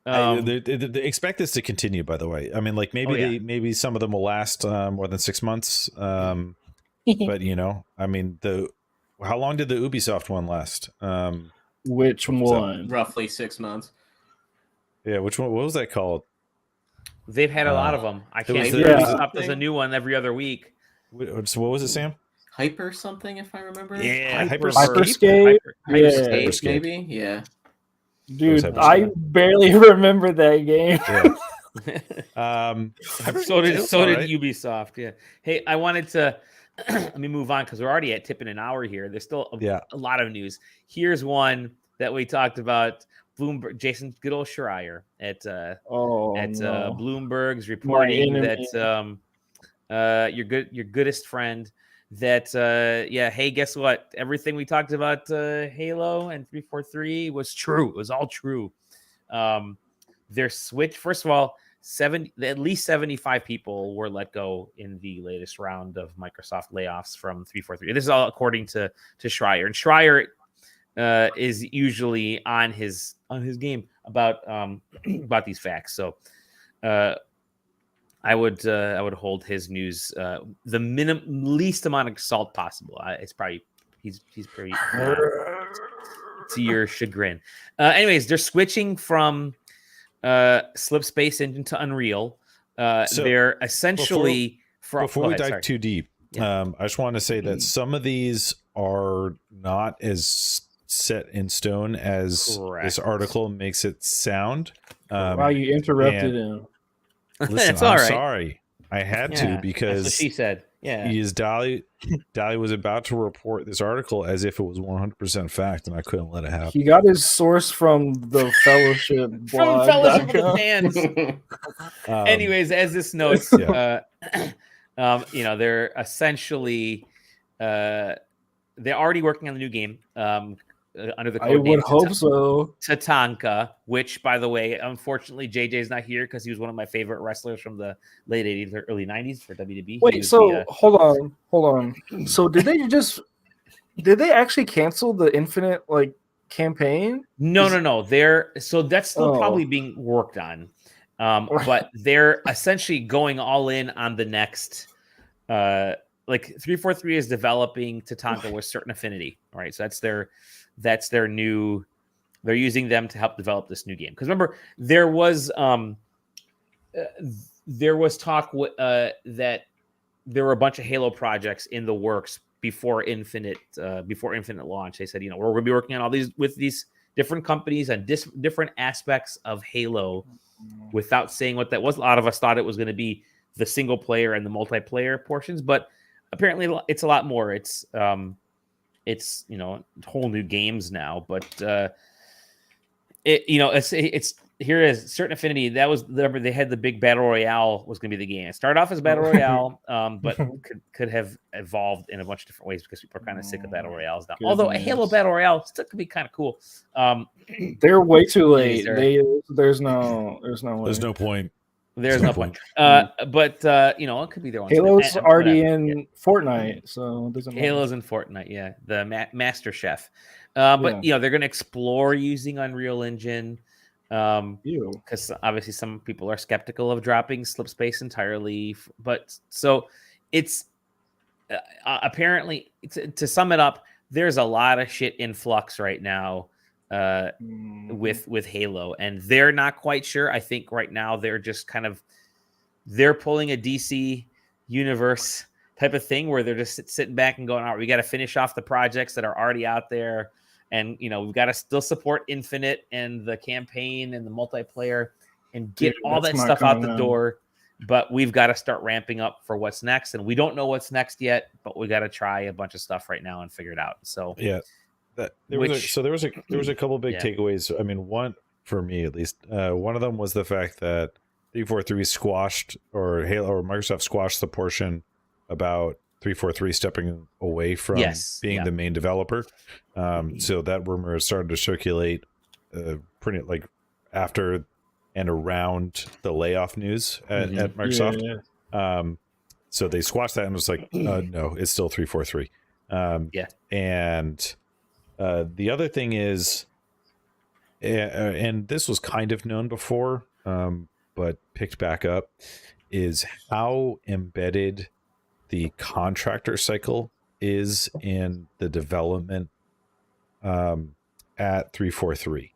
They expect this to continue, by the way. I mean, like maybe some of them will last more than 6 months. But I mean, how long did the Ubisoft one last? Which one? Roughly 6 months. Yeah, which one? What was that called? They've had a lot of them. I can't. Ubisoft does a new one every other week. So what was it, Sam? Hyper something, if I remember. Yeah, Hyperscape. Hyperscape, maybe. Yeah. Dude, I barely remember that game. So did Ubisoft. Yeah. Hey, I wanted to let me move on because we're already at tipping an hour here. There's still a lot of news. Here's one that we talked about. Bloomberg, Jason good old Schreier at Bloomberg's reporting that your goodest friend that hey, guess what? Everything we talked about Halo and 343 was true. It was all true. Their switch, first of all, at least 75 people were let go in the latest round of Microsoft layoffs from 343. This is all according to Schreier. And Schreier is usually on his game about these facts. So I would hold his news the least amount of salt possible. It's probably he's pretty to your chagrin. Anyways, they're switching from Slipspace engine to Unreal. So they're essentially before we dive too deep. Yeah. I just want to say that some of these are not as set in stone as this article makes it sound. Wow, you interrupted him. Listen, all I'm right. sorry. I had to because that's what she said. Yeah, Dolly was about to report this article as if it was 100% fact, and I couldn't let it happen. He got his source from the Fellowship blog. From Fellowship of the Fans. Anyways, as this notes, they're essentially they're already working on the new game. Under the code I would hope so. Tatanka, which, by the way, unfortunately, JJ's not here because he was one of my favorite wrestlers from the late 80s or early 90s for WWE. Wait, so hold on. So did they actually cancel the Infinite campaign? No. That's still probably being worked on. But they're essentially going all in on the next 343 is developing Tatanka with certain affinity. All right. So that's their new, they're using them to help develop this new game. Because remember, there was talk that there were a bunch of Halo projects in the works before Infinite launch. They said, we're going to be working on all these with these different companies and different aspects of Halo without saying what that was. A lot of us thought it was going to be the single player and the multiplayer portions, but apparently it's a lot more. It's whole new games now, but it's here is certain affinity. That was they had the big battle royale was going to be the game. It started off as battle royale, but could have evolved in a bunch of different ways because people are kind of sick of battle royales now. Although a Halo battle royale still could be kind of cool. They're way too late. There's no way. There's no point. There's no point. But it could be their own. Halo's already in Fortnite, so it doesn't matter. Halo's in Fortnite, yeah. The Master Chef. But they're going to explore using Unreal Engine. Because obviously some people are skeptical of dropping Slipspace entirely. But so it's apparently, to sum it up, there's a lot of shit in flux right now. With Halo, and they're not quite sure. I think right now they're just they're pulling a DC universe type of thing where they're just sitting back and going, all right, we got to finish off the projects that are already out there. And, we've got to still support Infinite and the campaign and the multiplayer and get all that stuff out the door. But we've got to start ramping up for what's next. And we don't know what's next yet, but we got to try a bunch of stuff right now and figure it out. So, yeah. There was a couple big takeaways. I mean, one for me at least. One of them was the fact that 343 squashed or Microsoft squashed the portion about 343 stepping away from being the main developer. So that rumor started to circulate pretty after and around the layoff news at Microsoft. So they squashed that and was like, no, it's still 343. And the other thing is, and this was kind of known before, but picked back up, is how embedded the contractor cycle is in the development at 343.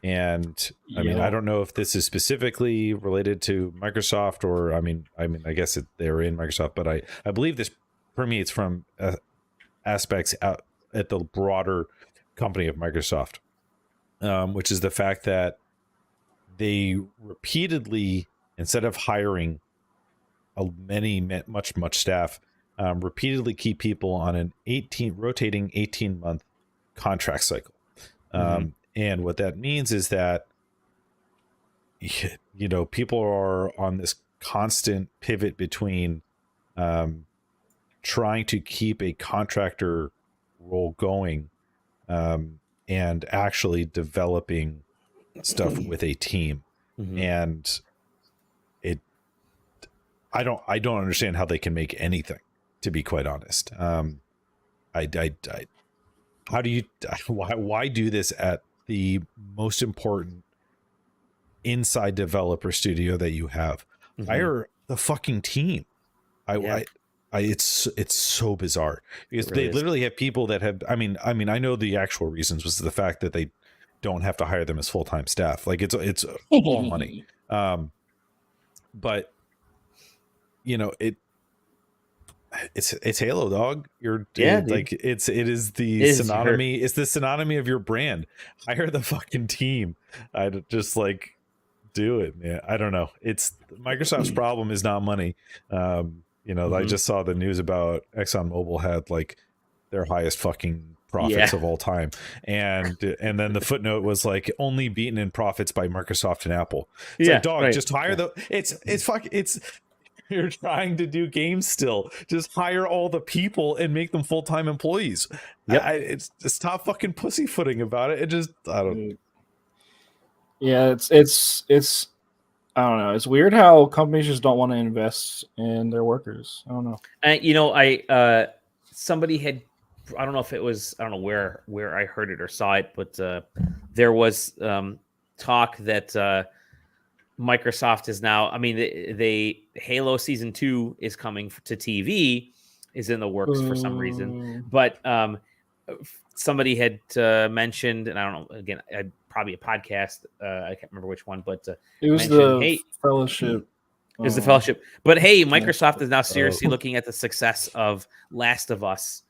And I mean, I don't know if this is specifically related to Microsoft or, I mean, I guess they're in Microsoft, but I believe this permeates from aspects out at the broader company of Microsoft, which is the fact that they repeatedly, instead of hiring much staff, repeatedly keep people on an rotating 18-month contract cycle. And what that means is that, people are on this constant pivot between trying to keep a contractor role going, and actually developing stuff with a team. Mhm. And I don't understand how they can make anything, to be quite honest. How do you why do this at the most important inside developer studio that you have? Mhm. Hire the fucking team. Yeah. It's so bizarre because It really they is. literally have people that have. I mean, I know the actual reasons was the fact that they don't have to hire them as full-time staff. Like it's all money. But you know, it's Halo, dog. Yeah, dude. like it is the It is synonymy. It's the synonymy of your brand. Hire the fucking team. I'd just like do it. Yeah, I don't know. It's Microsoft's problem is not money. You know, I Mhm. just saw the news about ExxonMobil had like their highest fucking profits Yeah. of all time, and then the footnote was like only beaten in profits by Microsoft and Apple. It's like, dog, right. just hire the. It's you're trying to do games still. Just hire all the people and make them full-time employees. Yep. It's stop fucking pussyfooting about it. It just I don't. Yeah, it's I don't know. It's weird how companies just don't want to invest in their workers. I don't know. And you know, somebody had, I don't know if it was, I don't know where I heard it or saw it, but there was talk that Microsoft is now, I mean, they Halo Season 2 is coming to TV, is in the works for some reason, but somebody had mentioned, and I don't know, again, probably a podcast, I can't remember which one, but It was mentioned, the hey, Fellowship. it was the Fellowship. But hey, Microsoft is now seriously looking at the success of Last of Us,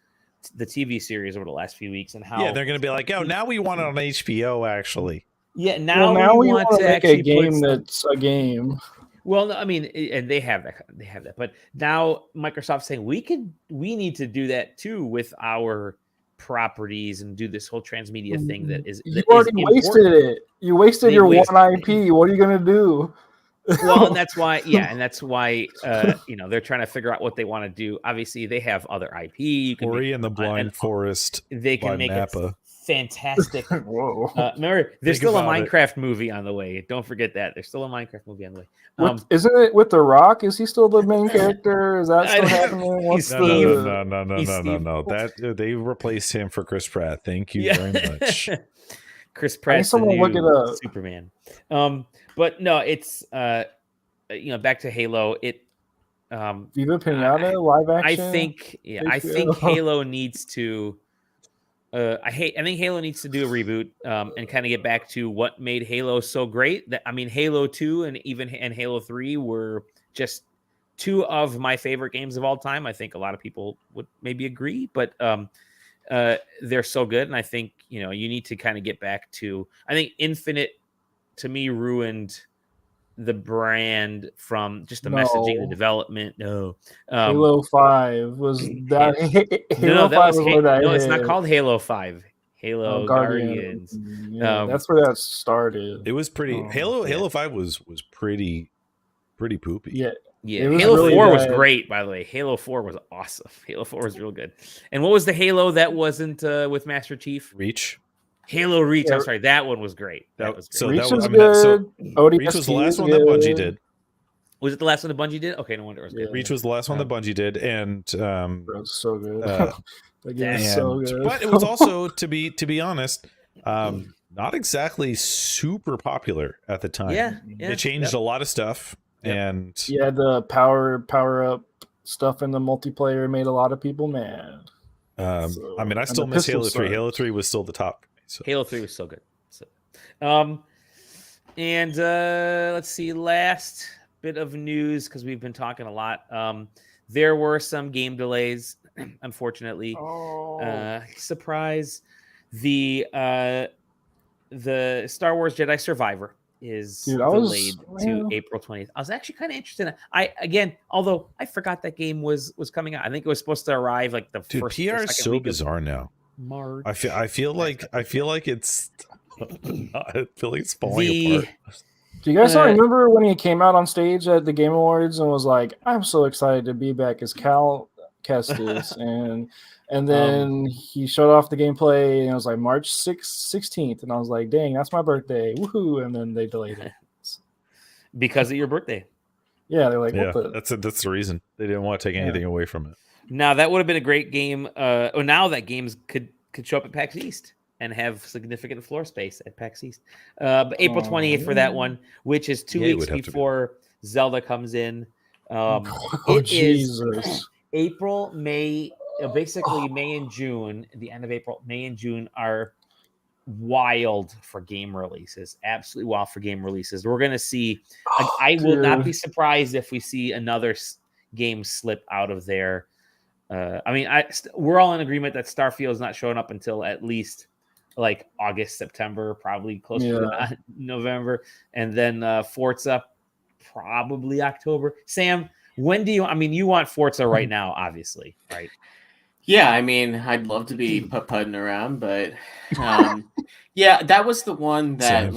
the TV series over the last few weeks, and how Yeah, they're gonna be like, oh, now we want it on HBO. Actually, yeah, now, now we we want want to to make a actually game put some, that's a game. well, no, I mean, and they have that, but now Microsoft's saying we need to do that too with our properties and do this whole transmedia thing that is You that already is wasted important. it. You wasted They your wasted- one IP. What are you gonna do? Well, and that's why, you know, they're trying to figure out what they want to do. Obviously, they have other IP. You can Ori make, and the Blind Forest. they can by make Napa. it fantastic. Whoa. Remember, there's Think still a about it. Minecraft movie on the way. Don't forget that. There's still a Minecraft movie on the way. Isn't it with The Rock? Is he still the main character? Is that still I- happening? What's He's No, Steve. no. He's Steve. That they replaced him for Chris Pratt. Thank you Yeah. very much. Chris I need Pratt's the someone to look new it up. Superman. But no, it's you know, back to Halo. It Viva Pinata live I action. think I HBO. think Halo needs to I think Halo needs to do a reboot and kind of get back to what made Halo so great. That I mean, Halo 2 and Halo 3 were just two of my favorite games of all time. I think a lot of people would maybe agree, but they're so good, and I think, you know, you need to kind of get back to. I think Infinite to me ruined the brand from just the messaging, the No. development. No, Halo 5 was that. that Halo 5 was where that no, it's not hit. called Halo 5. Halo Guardians. Yeah, that's where that started. It was pretty. Oh, Halo 5 was pretty poopy. Yeah, Yeah, It was Halo really 4 was bad. great, by the way. Halo 4 was awesome. Halo 4 was real good. And what was the Halo that wasn't with Master Chief? Reach. Halo Reach. Yeah. I'm sorry, that one was great. That was great. So Reach that was I mean, that- so good. ODST Reach was the last is one that Bungie good. did. Was it the last one that Bungie did? Okay, no wonder it was good. Yeah. Reach was the last one that Bungie did, and Bro, it's so good. That game and- is so good. but it was also to be honest, not exactly super popular at the time. Yeah, It changed a lot of stuff, Yep. and Yeah, the power up stuff in the multiplayer made a lot of people mad. So- I mean, I and still the miss pistol Halo 3. sucks. Halo 3 was still the top for me. So. Halo 3 was so good. And let's see, last bit of news, because we've been talking a lot. There were some game delays, unfortunately. Oh, Surprise. The Star Wars Jedi Survivor is Dude, I was- delayed to man. April 20th. I was actually kind of interested in although I forgot that game was coming out. I think it was supposed to arrive like the Dude, first PR or is second so week of bizarre now. March. I feel like it's it's falling apart. do you guys not uh, remember when he came out on stage at the Game Awards and was like, "I'm so excited to be back"? Because Cal Kestis, and then he showed off the gameplay, and it was like March 16th, and I was like, dang, that's my birthday, woohoo! And then they delayed it because of your birthday. Yeah, they're like, Yeah, what the? that's the reason they didn't want to take anything away from it. Now that would have been a great game. Now that games could show up at PAX East and have significant floor space at PAX East. But April 28th for that one, which is 2 weeks before Zelda comes in. It Jesus. is April, May, basically May and June. The end of April, May and June are wild for game releases. Absolutely wild for game releases. We're gonna see. I will not be surprised if we see another game slip out of there. I mean, we're all in agreement that Starfield is not showing up until at least like August, September, probably closer to November, and then Forza probably October. Sam, when do you? I mean, you want Forza right now, obviously, right? Yeah, I mean, I'd love to be putting around, but yeah, that was the one that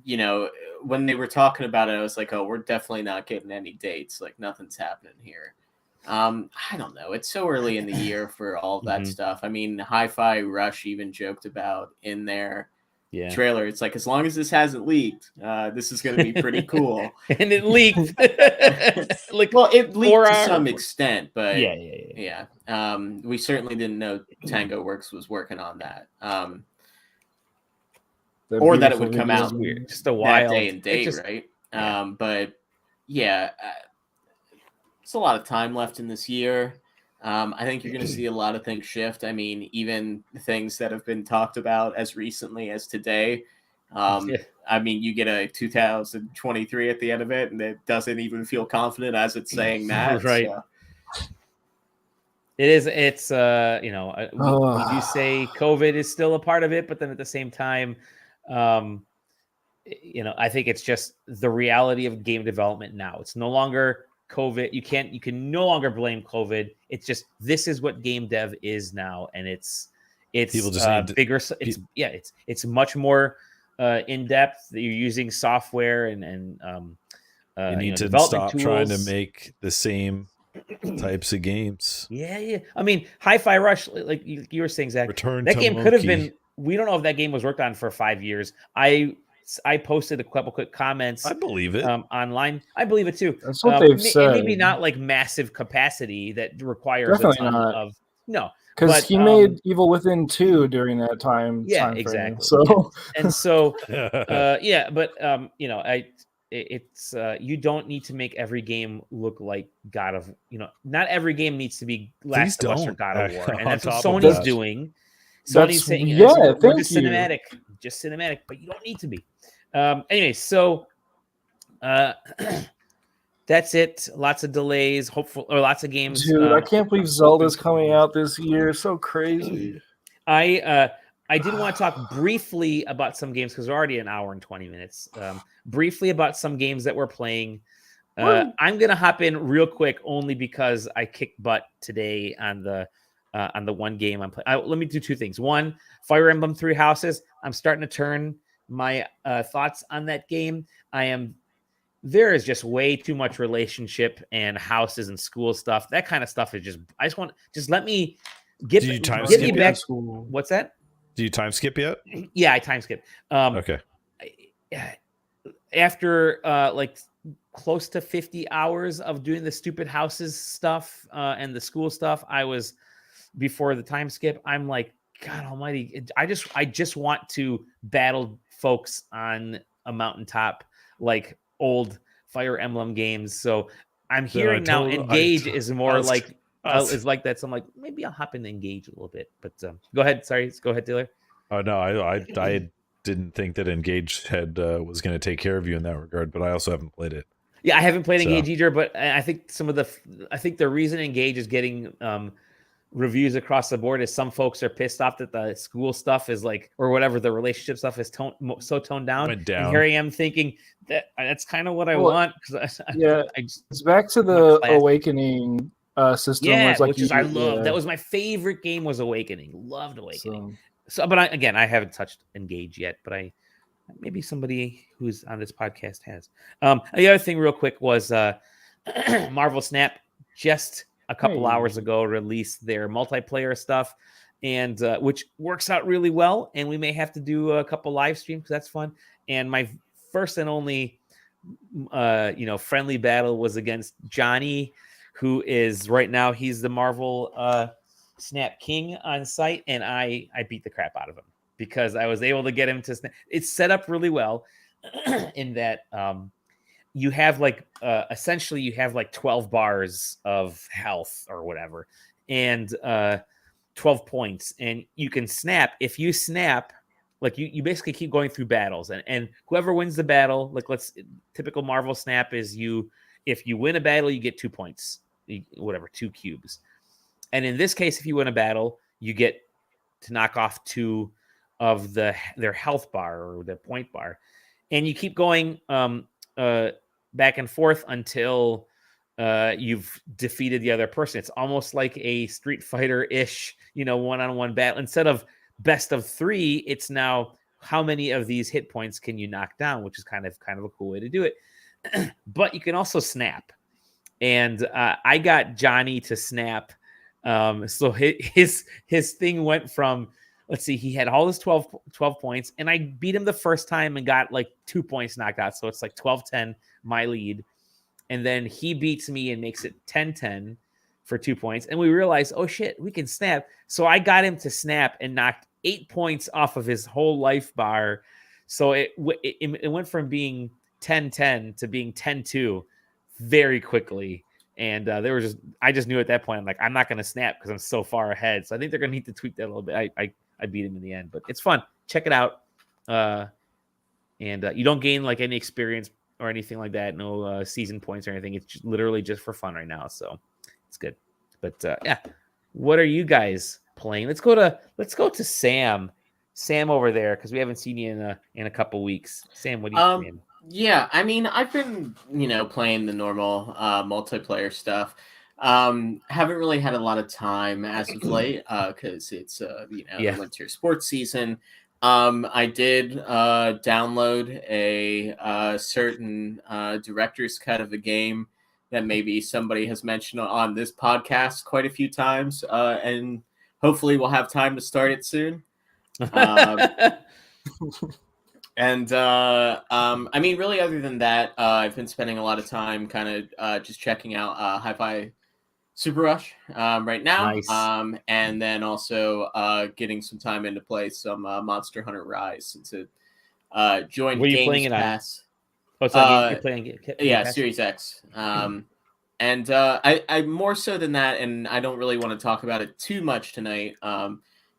you know, when they were talking about it, I was like, oh, we're definitely not getting any dates. Like nothing's happening here. I don't know. It's so early in the year for all that stuff. I mean, Hi-Fi Rush even joked about in their trailer. It's like, as long as this hasn't leaked, this is going to be pretty cool. And it leaked. Like, well, it leaked to some extent, but yeah. We certainly didn't know Tango Works was working on that. Or that it would come out weird. Just a wild that day and date, right? But yeah, it's a lot of time left in this year. I think you're going to see a lot of things shift. I mean, even things that have been talked about as recently as today. I mean, you get a 2023 at the end of it, and it doesn't even feel confident as it's saying that. Right. So. It is. It's you know, we do say COVID is still a part of it, but then at the same time, you know, I think it's just the reality of game development now. It's no longer COVID. You can no longer blame COVID. It's just, this is what game dev is now, and it's people just need bigger. It's much more in depth. You're using software and you need to stop trying to make the same types of games. Yeah. I mean, Hi-Fi Rush, like you were saying, Zach. That game could have been. We don't know if that game was worked on for 5 years. I posted a couple quick comments. I believe it online. I believe it too. That's what they've said. Maybe not like massive capacity that requires definitely a ton not. of no. Because he made Evil Within 2 during that time. Yeah, exactly. So and so, yeah, but you know, it's you don't need to make every game look like God of. You know, not every game needs to be Last of Us or God of War, and that's what Sony's doing. Sony's saying, we're just cinematic, but you don't need to be. Anyway, so that's it. Lots of delays, lots of games. Dude, I can't believe Zelda's coming out this year. So crazy. I did want to talk briefly about some games because we're already an hour and 20 minutes. Briefly about some games that we're playing. I'm gonna hop in real quick only because I kicked butt today on the one game I'm playing. Let me do two things. One, Fire Emblem Three Houses. I'm starting to turn my thoughts on that game. There is just way too much relationship and houses and school stuff. That kind of stuff is just let me get me back. What's that? Do you time skip yet? Yeah, I time skip. Okay. After like close to 50 hours of doing the stupid houses stuff and the school stuff, I was before the time skip. I'm like, God Almighty! I just want to battle folks on a mountaintop like old Fire Emblem games. So I'm hearing now Engage is more like is like that. So I'm like, maybe I'll hop in Engage a little bit. But go ahead. Sorry, go ahead, Taylor. Oh no, I didn't think that Engage was going to take care of you in that regard, but I also haven't played it. Yeah, I haven't played Engage either, but I think the reason Engage is getting reviews across the board is some folks are pissed off that the school stuff is like, or whatever, the relationship stuff is so toned down. Went down. And here I am thinking that's kind of what I want. It's back to the Awakening system. Yeah, I love. That was my favorite game. Was Awakening. Loved Awakening. But I haven't touched Engage yet. But maybe somebody who's on this podcast has. The other thing, real quick, was Marvel Snap just a couple hours Hey. ago released their multiplayer stuff, and which works out really well. And we may have to do a couple live streams because that's fun. And my first and only, friendly battle was against Johnny, who is right now he's the Marvel Snap King on site, and I beat the crap out of him because I was able to get him to snap. It's set up really well in that you have essentially you have 12 bars of health or whatever, and 12 points, and you can snap. If you snap, you basically keep going through battles, and whoever wins the battle, typical Marvel snap is if you win a battle, you get 2 points, 2 cubes. And in this case, if you win a battle, you get to knock off 2 of their health bar or their point bar, and you keep going back and forth until you've defeated the other person. It's almost like a Street Fighter-ish, one-on-one battle. Instead of best of 3, it's now how many of these hit points can you knock down, which is kind of a cool way to do it. But you can also snap, and I got Johnny to snap. So his thing went from, let's see, he had all his 12 points, and I beat him the first time and got 2 points knocked out. So it's 12-10, my lead. And then he beats me and makes it 10-10 for 2 points. And we realized, oh shit, we can snap. So I got him to snap and knocked 8 points off of his whole life bar. So it went from being 10-10 to being 10-2 very quickly. And I just knew at that point, I'm not going to snap because I'm so far ahead. So I think they're going to need to tweak that a little bit. I beat him in the end, but it's fun. Check it out. And you don't gain any experience or anything like that. No season points or anything. It's literally just for fun right now. So it's good. But yeah, what are you guys playing? Let's go to Sam. Sam over there, because we haven't seen you in a couple weeks. Sam, what are you playing? Yeah, I mean, I've been, playing the normal multiplayer stuff. Haven't really had a lot of time as of late because it's, the winter sports season. I did download a certain director's cut of the game that maybe somebody has mentioned on this podcast quite a few times, and hopefully we'll have time to start it soon. And I mean, really, other than that, I've been spending a lot of time kind of just checking out Hi-Fi Super Rush right now. Nice. And then also getting some time in to play some Monster Hunter Rise since it joined Games Pass. Oh, so you're playing Pass? Series X. And I more so than that, and I don't really want to talk about it too much tonight.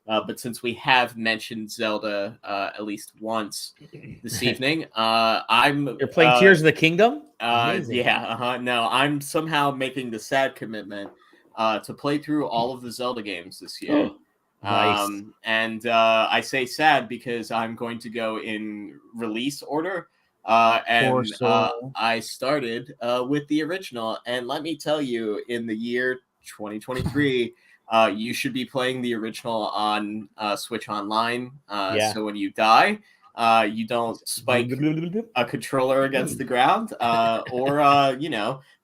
But since we have mentioned Zelda at least once this evening, You're playing Tears of the Kingdom? Yeah. No, I'm somehow making the sad commitment to play through all of the Zelda games this year. Nice. And I say sad because I'm going to go in release order. And I started with the original. And let me tell you, in the year 2023... you should be playing the original on Switch Online. So when you die, you don't spike a controller against the ground or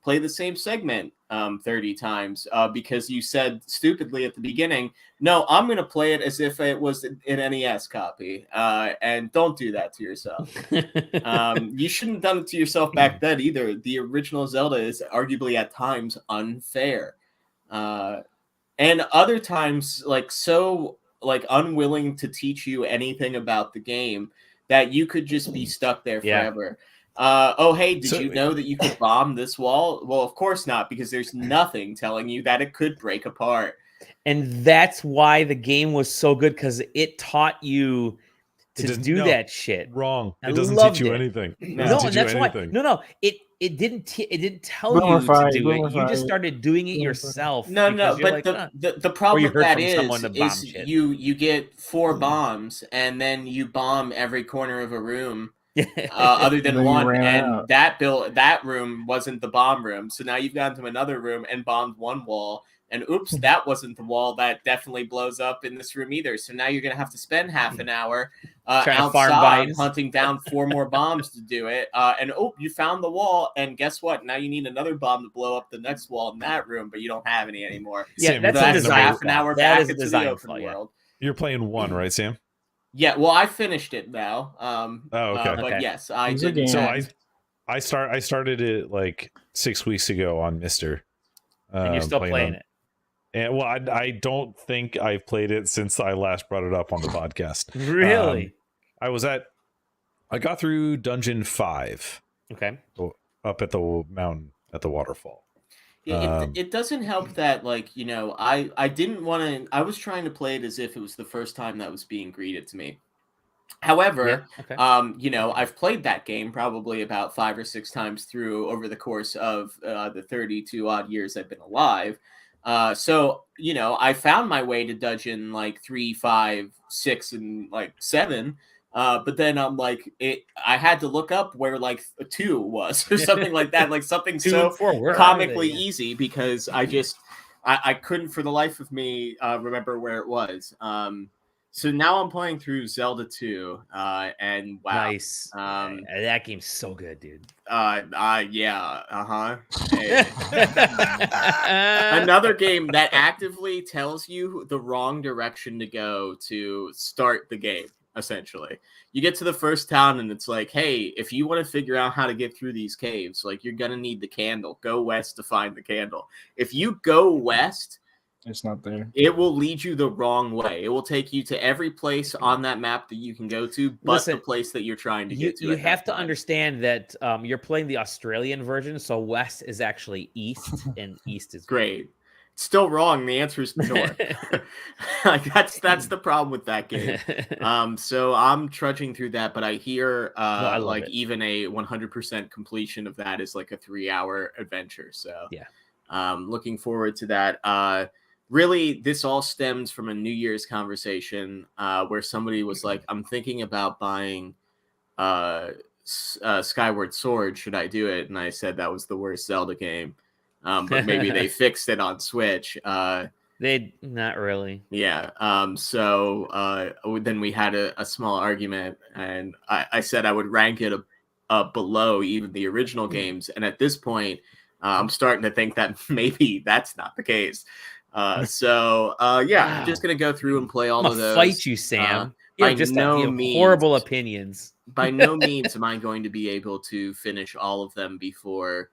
play the same segment 30 times because you said stupidly at the beginning, no, I'm going to play it as if it was an NES copy. And don't do that to yourself. You shouldn't have done it to yourself back then either. The original Zelda is arguably at times unfair. And other times, unwilling to teach you anything about the game that you could just be stuck there forever. Did you know that you could bomb this wall? Well, of course not, because there's nothing telling you that it could break apart. And that's why the game was so good, because it taught you to do that shit. Wrong. It doesn't teach you anything. It didn't tell you to do it. You just started doing it yourself. But the problem with that is you get 4 bombs and then you bomb every corner of a room other than Then you one, ran and out. that room wasn't the bomb room. So now you've gone to another room and bombed one wall, and oops, that wasn't the wall that definitely blows up in this room either. So now you're gonna have to spend half an hour Trying to farm outside vines. hunting down 4 more bombs to do it. And you found the wall, and guess what? Now you need another bomb to blow up the next wall in that room, but you don't have any anymore. Yeah, Sam, that's you're a playing design half number, an hour flaw. That back is a into design the open flaw, yeah. world. you're playing 1, right, Sam? Yeah, well, I finished it now. Oh, okay. But Okay. yes, I These are did. games. So I started it like 6 weeks ago on Mister. And you're still playing on- it. And well, I don't think I've played it since I last brought it up on the podcast. Really? I got through Dungeon 5 Okay. up at the mountain at the waterfall. Yeah, it doesn't help that, like, I didn't want to. I was trying to play it as if it was the first time that was being greeted to me. However, okay. I've played that game probably about 5 or 6 times through over the course of the 32 odd years I've been alive. So I found my way to dungeon like 3, 5, 6, and like 7. But then I'm like, I had to look up where like 2 was or something like that, like something 2 so and 4, where are comically they? Yeah. easy because I couldn't for the life of me remember where it was. So now I'm playing through Zelda 2, and wow, Nice. That game's so good, dude. yeah, another game that actively tells you the wrong direction to go to start the game. Essentially, you get to the first town and it's like, hey, if you want to figure out how to get through these caves, like you're gonna need the candle. Go west to find the candle. If you go west, It's not there. it will lead you the wrong way. It will take you to every place on that map that you can go to, but Listen, the place that you're trying to get to. You at have that to time. understand that you're playing the Australian version, so west is actually east, and east is Great. It's still wrong. The answer is north. Like that's the problem with that game. So I'm trudging through that, but I hear I love like it. even a 100% completion of that is like a 3-hour adventure. So Yeah. Looking forward to that. Really, this all stems from a New Year's conversation where somebody was like, I'm thinking about buying Skyward Sword. Should I do it? And I said that was the worst Zelda game. But maybe they fixed it on Switch. They not really. Yeah. So then we had a small argument, and I said I would rank it below even the original games. And at this point, I'm starting to think that maybe that's not the case. I'm just gonna go through and play all I'm of gonna those. fight you, Sam. You by have just no you have means- horrible opinions. By no means am I going to be able to finish all of them before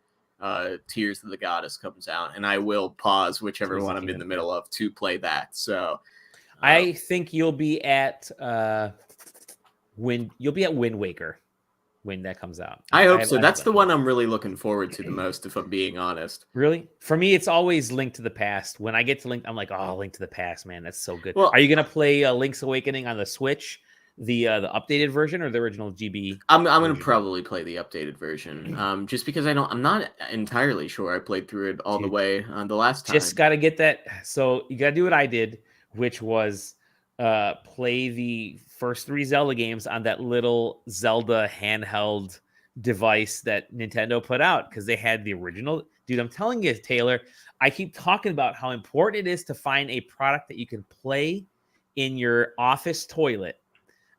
Tears of the Goddess comes out, and I will pause whichever Tears of one the I'm in the Kingdom. middle of to play that. So I think you'll be at Wind Waker when that comes out. I hope so. That's the one I'm really looking forward to the most, if I'm being honest. Really? For me, it's always Link to the Past. When I get to Link, I'm like, oh, Link to the Past, man, that's so good. Well, are you gonna play Link's Awakening on the Switch, the updated version, or the original GB? I'm gonna probably play the updated version, just because I'm not entirely sure I played through it all the way the last time. Just gotta get that. So you gotta do what I did, which was play the first 3 Zelda games on that little Zelda handheld device that Nintendo put out, because they had the original. Dude, I'm telling you, Taylor, I keep talking about how important it is to find a product that you can play in your office toilet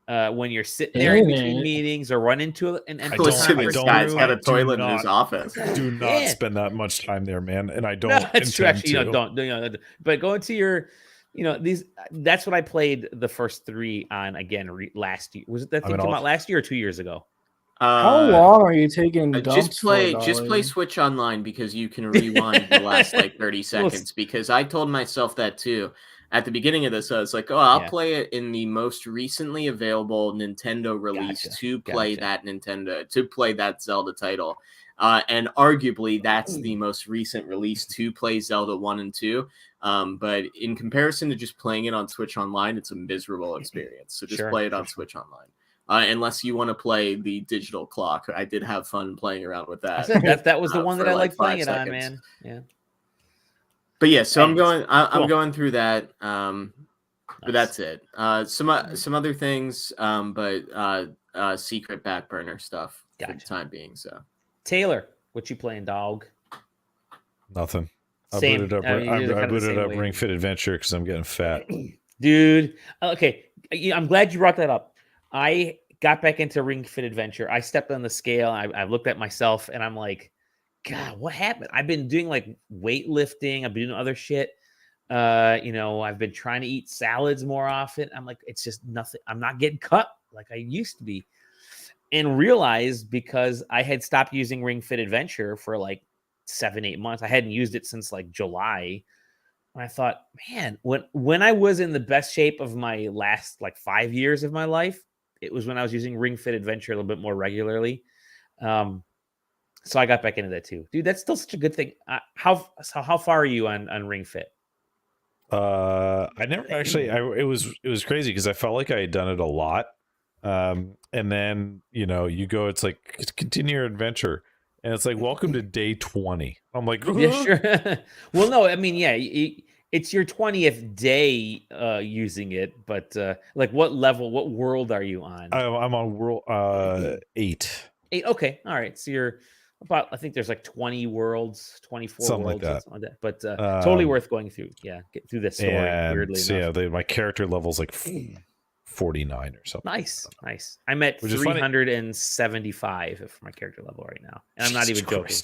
when you're sitting there in between meetings or run into an empty This guy's got a toilet in his office. Do not spend that much time there, man. And I don't. No, it's true. Actually, don't. But go into your, these. That's what I played the first 3 on again last year. Was it that thing came out last year or 2 years ago? How long are you taking dumps just play Switch Online, because you can rewind the last like 30 seconds. Because I told myself that too. At the beginning of this, I was like, oh, I'll play it in the most recently available Nintendo release to play that Zelda title. And arguably, that's the most recent release to play Zelda 1 and 2. But in comparison to just playing it on Switch Online, it's a miserable experience. So just play it on Switch Online. Unless you want to play the digital clock. I did have fun playing around with that. That was the one that I liked playing it on, man. Yeah. But yeah, so I'm going through that. But that's it. Some other things. But secret back burner stuff for the Gotcha. time being. So Taylor, what you playing, dog? Nothing. Same. I booted up. I mean, you're kind I of the booted same up way. Ring Fit Adventure because I'm getting fat. Dude. Okay. I'm glad you brought that up. I got back into Ring Fit Adventure. I stepped on the scale. I looked at myself and I'm like, God, what happened? I've been doing like weightlifting. I've been doing other shit. I've been trying to eat salads more often. I'm like, it's just nothing. I'm not getting cut like I used to be. And realized because I had stopped using Ring Fit Adventure for like 7-8 months. I hadn't used it since like July. And I thought, man, when I was in the best shape of my last like 5 years of my life, it was when I was using Ring Fit Adventure a little bit more regularly. So I got back into that too, dude. That's still such a good thing. How far are you on Ring Fit? I never actually. It was crazy because I felt like I had done it a lot. And then you go. It's like continue your adventure, and it's like welcome to day 20. I'm like, Yeah, sure. Well, no, I mean, yeah, it's your 20th day using it, but like what level, what world are you on? I'm on world 8. 8. Okay, all right. So you're about, I think there's like 20 worlds, 24 Something worlds, like that. something like that. But totally worth going through. Yeah, get through this story. And Weirdly so enough. my character level's like 49 or something. Nice. I'm at 375 for my character level right now, and I'm not even joking.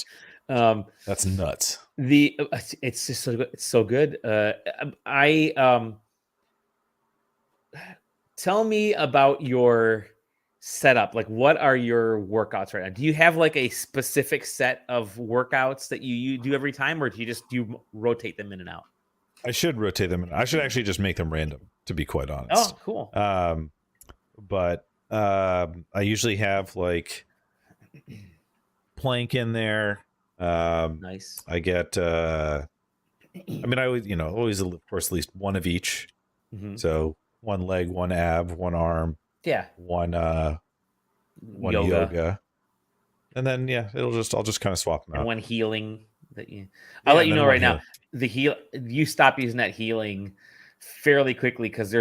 That's nuts. It's just so good. Tell me about your setup. Like, what are your workouts right now? Do you have like a specific set of workouts that you do every time, or do you rotate them in and out? I should rotate them. I should actually just make them random, to be quite honest. Oh, cool. But I usually have like plank in there. Nice. I get. I mean, I always, always of course at least one of each. Mm-hmm. So one leg, one ab, one arm. Yeah. One yoga. And then I'll just kind of swap them out. And one healing I'll let you know right now. You stop using that healing fairly quickly because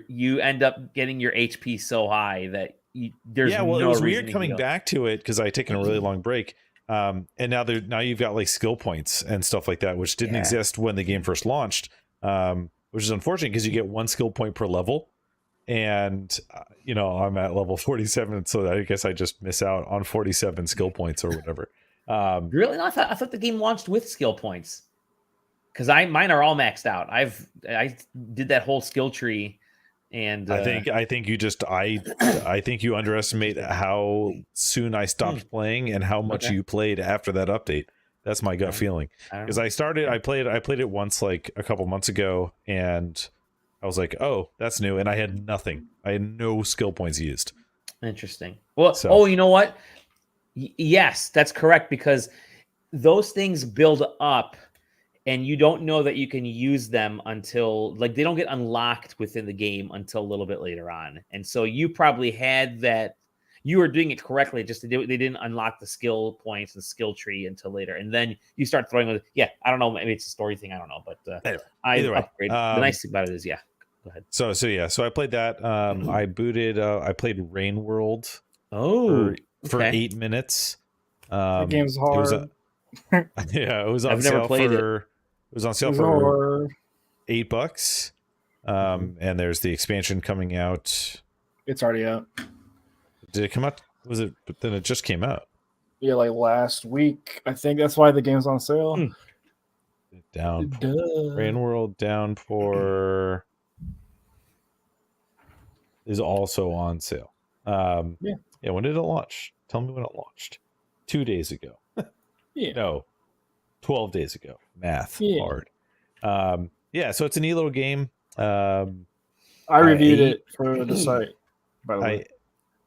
you end up getting your HP so high that there's it was weird coming back to it because I had taken a really long break. And now you've got like skill points and stuff like that, which didn't exist when the game first launched, which is unfortunate because you get 1 skill point per level. And I'm at level 47, so I guess I just miss out on 47 skill points or whatever. Really? No, I thought the game launched with skill points because mine are all maxed out. I did that whole skill tree, and I think you just I think you underestimate how soon I stopped playing and how much you played after that update. That's my gut feeling because I played it once like a couple months ago and I was like, oh, that's new. And I had nothing. I had no skill points used. Interesting. Well, you know what? Yes, that's correct because those things build up and you don't know that you can use them until like they don't get unlocked within the game until a little bit later on. And so you probably had that. You were doing it correctly. Just they didn't unlock the skill points and skill tree until later. And then you start throwing with I don't know. Maybe it's a story thing. I don't know. But either way, the nice thing about it is, go ahead. So I played that. I booted. I played Rain World. For 8 minutes. The game's hard. It was on I've sale never played it. It was on sale for $8. And there's the expansion coming out. It's already out. Did it come out? Was it? But then it just came out. Yeah, like last week. I think that's why the game's on sale. Down. Rain World down for is also on sale. When did it launch? Tell me when it launched. 2 days ago. No, 12 days ago. Math hard. So it's a neat little game. I reviewed it for the site, by the way.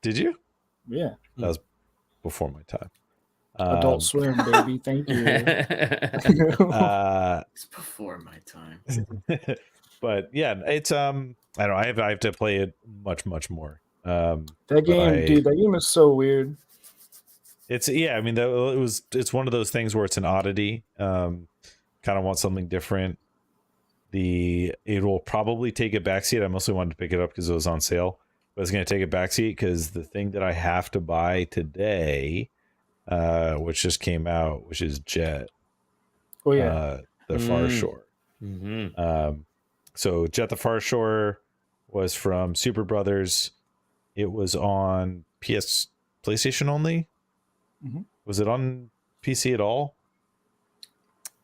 Did you? Yeah. That was before my time. Adult Swim, baby. Thank you. It's before my time. But it's I don't know. I have to play it much more. That game is so weird. It's I mean it's one of those things where it's an oddity. Kind of want something different. It will probably take a backseat. I mostly wanted to pick it up because it was on sale. but it's going to take a backseat because the thing that I have to buy today, which just came out, which is Jet, Oh yeah. the Far Shore. Mm-hmm. So Jet the Far Shore was from Super Brothers. It was on PlayStation only. Mhm. Was it on PC at all?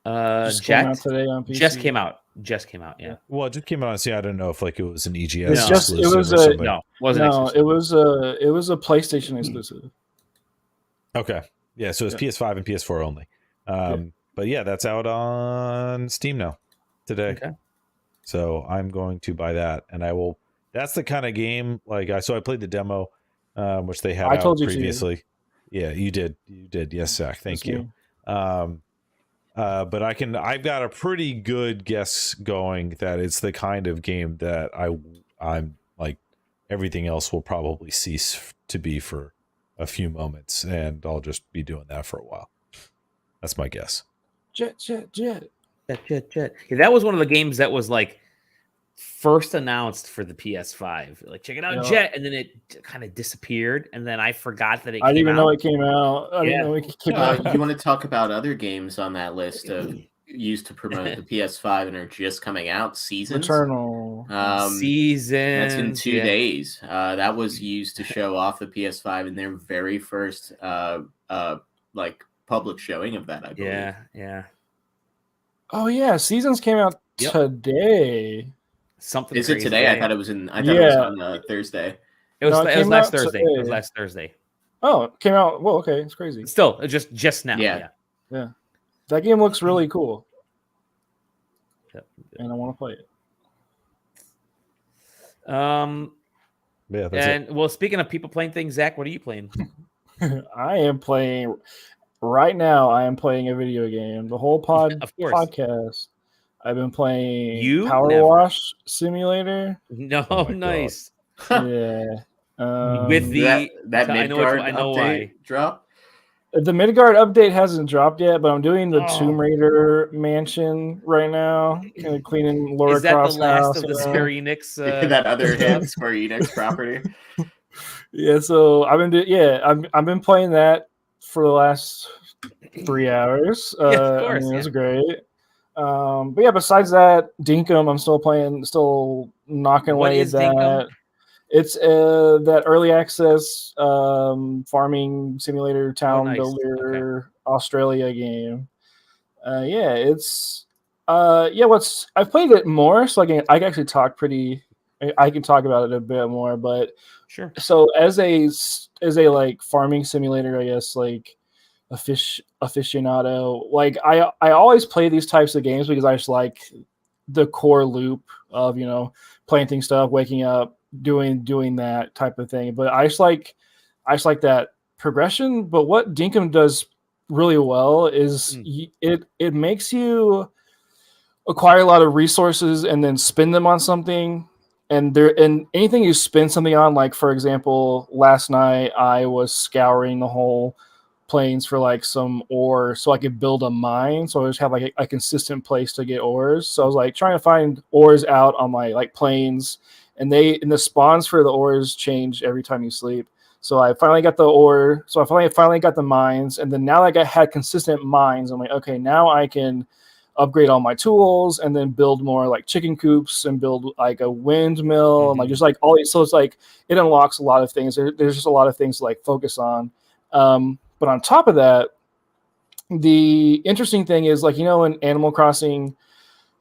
Just came out Jet today on PC. just came out. Just came out. Yeah. Well, it just came out on. See, I don't know if like it was an EGS It's just it exclusive was or a something. No, wasn't no. exclusive. It was a PlayStation exclusive. Okay. Yeah, so it's PS5 and PS4 only. But yeah, that's out on Steam now today. Okay. So I'm going to buy that, and I will. That's the kind of game like I played the demo, which they had I out told you previously. Yeah, you did. You did. Yes, Zach. Thank That's you. me. But I've got a pretty good guess going that it's the kind of game that I'm like everything else will probably cease to be for a few moments, and I'll just be doing that for a while. That's my guess. Jet. Jet. Yeah, that was one of the games that was like first announced for the PS5. Like, check it out, Yeah. Jet, and then it kind of disappeared, and then I forgot that it. I didn't came even out. know it came out. I didn't Yeah. know it came out. You want to talk about other games on that list of used to promote the PS5 and are just coming out? Seasons. Returnal. Season. That's in 2 days. That was used to show off the PS5 in their very first like public showing of that, I believe. Yeah. Oh yeah, Seasons came out today. Something. Is it crazy. today? Yeah, I thought it was in. I thought it was on Thursday. It was. No, It was came last out Thursday. today. It was last Thursday. Oh, it came out. Well, okay, it's crazy. Still, just now. Yeah. Yeah, that game looks really cool, Yep. and I want to play it. Yeah, that's it. And well, speaking of people playing things, Zach, what are you playing? I am playing right now. I am playing a video game. The whole Of course. podcast. I've been playing You Power never. Wash Simulator. No, Oh my nice. Yeah. With the that I know Midgard I know update why. drop. The Midgard update hasn't dropped yet, but I'm doing the Oh. Tomb Raider mansion right now, kind of cleaning Laura Is that the Croft's last house. of the you know? Square Enix? That other stuff? hit Square Enix property. Yeah, so I've been playing that for the last 3 hours. Yeah, of course, It was great. But yeah, besides that, Dinkum, I'm still knocking What away is at that. Dinkum? It's that early access farming simulator town nice. builder Australia game. It's I've played it more, so I can actually talk I can talk about it a bit more, but Sure. so as a like farming simulator, I guess like a aficionado, like I always play these types of games because I just like the core loop of planting stuff, waking up, doing that type of thing. But I just like that progression. But what Dinkum does really well is it makes you acquire a lot of resources and then spend them on something. And anything you spend something on, like for example, last night I was scouring the whole plains for like some ore so I could build a mine. So I just have like a consistent place to get ores. So I was like trying to find ores out on my like plains, and the spawns for the ores change every time you sleep. So I finally got the ore. So I finally got the mines, and then now that I had consistent mines, I'm like, okay, now I can upgrade all my tools and then build more like chicken coops and build like a windmill and like just like all these. So it's like it unlocks a lot of things. There's just a lot of things to like focus on. But on top of that, the interesting thing is like, in Animal Crossing,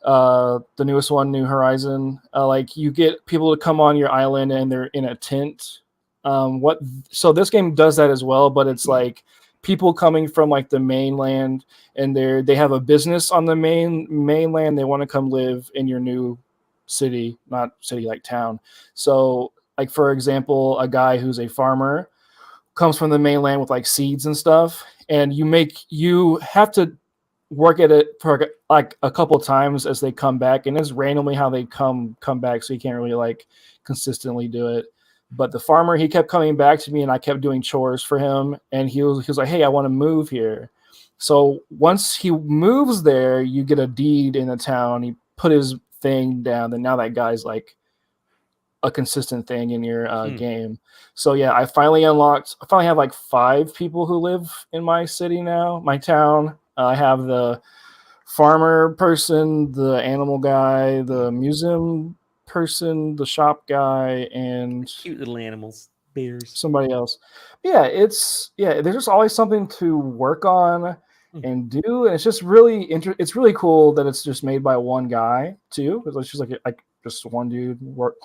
the newest one, New Horizon, like you get people to come on your island and they're in a tent. So this game does that as well, but it's like people coming from like the mainland, and they have a business on the mainland. They want to come live in your new city, not city like town. So like, for example, a guy who's a farmer comes from the mainland with like seeds and stuff, and you have to work at it for like a couple times as they come back, and it's randomly how they come back, so you can't really like consistently do it. But the farmer, he kept coming back to me, and I kept doing chores for him, and he was like, hey, I want to move here. So once he moves there, you get a deed in the town. He put his thing down, and now that guy's like a consistent thing in your game. So yeah, I finally have like 5 people who live in my city now, my town. I have the farmer person, the animal guy, the museum person, the shop guy, and Cute little animals, bears. somebody else. Yeah, there's just always something to work on and do, and it's just really it's really cool that it's just made by one guy too, because it's just like just one dude work,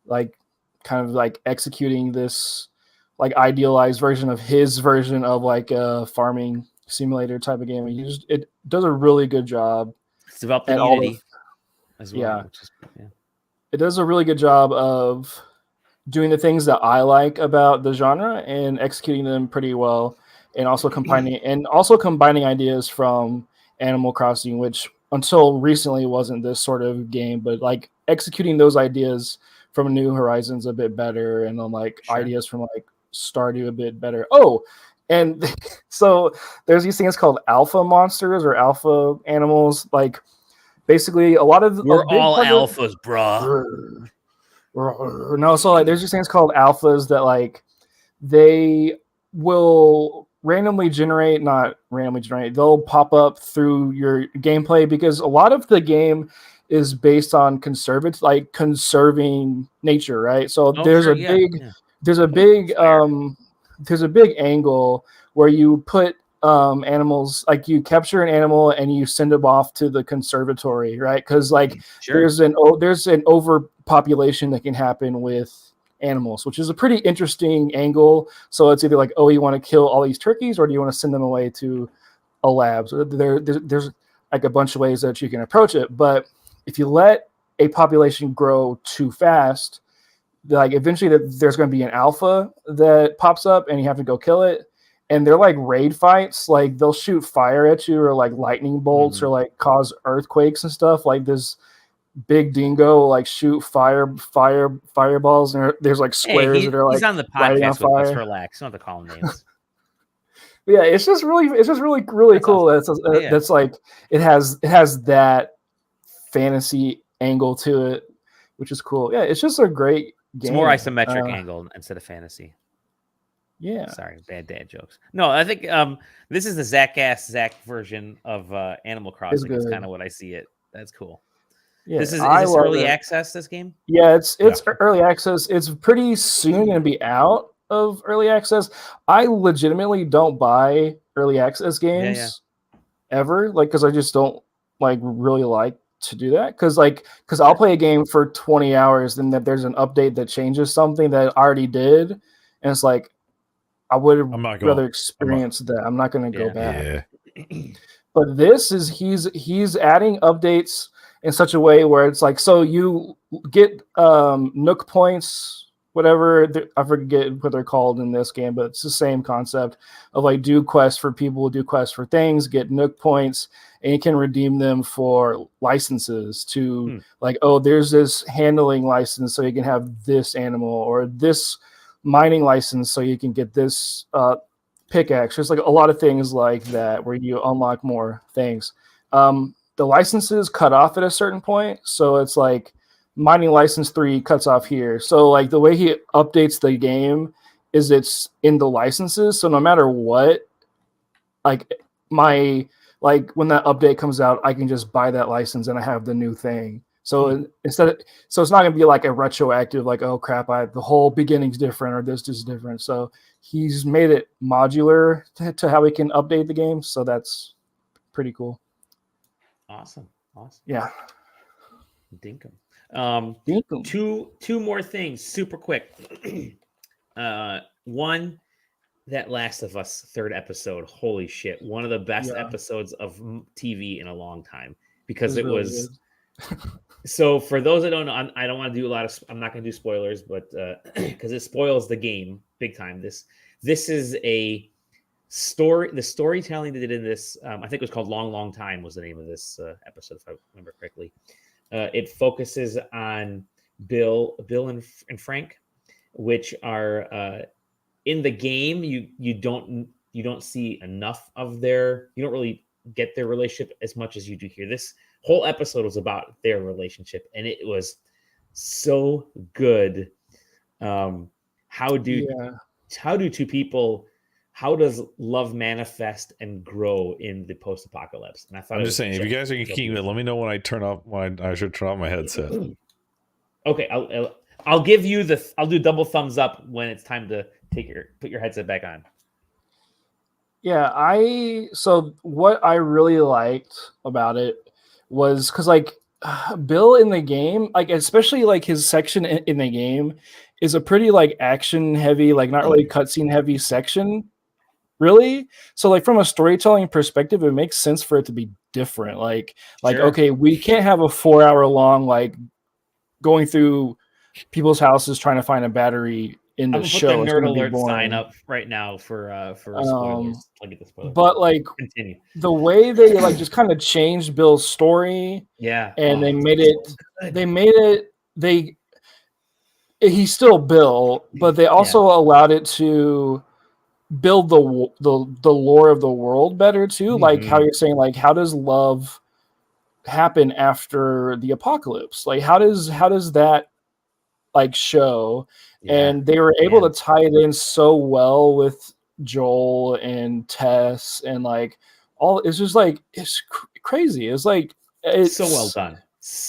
like kind of like executing this like idealized version of his version of like a farming simulator type of game. And it does a really good job. It's developed in at all Unity of, as well. yeah, Which is, yeah. It does a really good job of doing the things that I like about the genre and executing them pretty well, and also combining ideas from Animal Crossing, which until recently wasn't this sort of game, but like executing those ideas from New Horizons a bit better, and then like ideas from like Stardew a bit better. Oh, and so there's these things called alpha monsters or alpha animals. Like basically, a lot of we're all alphas, bruh. No, so like there's these things called alphas that like they will they'll pop up through your gameplay, because a lot of the game is based on conserving nature, right? So there's a big angle where you put animals, like you capture an animal and you send them off to the conservatory, right? Because like there's an overpopulation that can happen with animals, which is a pretty interesting angle. So it's either like, oh, you want to kill all these turkeys, or do you want to send them away to a lab? So there's like a bunch of ways that you can approach it. But if you let a population grow too fast, like eventually there's going to be an alpha that pops up and you have to go kill it. And they're like raid fights, like they'll shoot fire at you, or like lightning bolts, or like cause earthquakes and stuff. Like this big dingo like shoot fireballs, and there's like squares that are like he's on the podcast with us. Relax, don't have to call him names. Yeah, it's just really cool. Awesome. That's like it has that fantasy angle to it, which is cool. Yeah, it's just a great game. It's more isometric angle instead of fantasy. Yeah. Sorry, bad dad jokes. No, I think this is the Zach version of Animal Crossing. It's kind of what I see it. That's cool. Yeah, is this early access, this game? Yeah, it's early access. It's pretty soon going to be out of early access. I legitimately don't buy early access games ever, like, because I just don't like really like to do that, because I'll play a game for 20 hours, then that there's an update that changes something that I already did, and it's like I would rather experience that. I'm not going to go back. Yeah. But this is he's adding updates in such a way where it's like, so you get Nook points, whatever, I forget what they're called in this game, but it's the same concept of like do quests for people, do quests for things, get Nook points, and you can redeem them for licenses to like, oh, there's this handling license so you can have this animal, or this mining license so you can get this pickaxe. There's like a lot of things like that where you unlock more things. The licenses cut off at a certain point, so it's like mining license 3 cuts off here. So like the way he updates the game is it's in the licenses, so no matter what, like when that update comes out, I can just buy that license and I have the new thing. So it's not going to be like a retroactive, like, oh crap, the whole beginning's different, or this is different. So he's made it modular to how we can update the game. So that's pretty cool. Awesome. Yeah. Dinkum. Dinkum. Two more things, super quick. One, that Last of Us 3rd episode. Holy shit! One of the best episodes of TV in a long time, because it was. So for those that don't know, I don't want to do I'm not going to do spoilers, but because it spoils the game big time. This is a story. The storytelling they did in this, I think it was called Long Time was the name of this episode, if I remember correctly. It focuses on Bill and Frank, which are in the game. You don't see enough of you don't really get their relationship as much as you do here. This whole episode was about their relationship, and it was so good. How do two people? How does love manifest and grow in the post-apocalypse? And I thought I'm it just was saying, if you guys are keeping it, let me know when I turn off. When I should turn off my headset. Okay, I'll give you I'll do double thumbs up when it's time to put your headset back on. Yeah, so what I really liked about it was because like Bill in the game, like especially like his section in the game is a pretty like action heavy, like not really cutscene heavy section, really. So like from a storytelling perspective, it makes sense for it to be different. Like Sure. okay, we can't have a 4 hour long like going through people's houses trying to find a battery in I'm the gonna put the show. It's nerd going to be alert sign boring. up right now for spoilers. I'll get the spoiler. But like Continue. the way they like just kind of changed Bill's story, Yeah, and they made it. He's still Bill, but they also allowed it to build the lore of the world better too. Like how you're saying, like how does love happen after the apocalypse? Like how does that like show? And they were able to tie it in so well with Joel and Tess and like all. It's just like it's crazy. It's like it's so well done.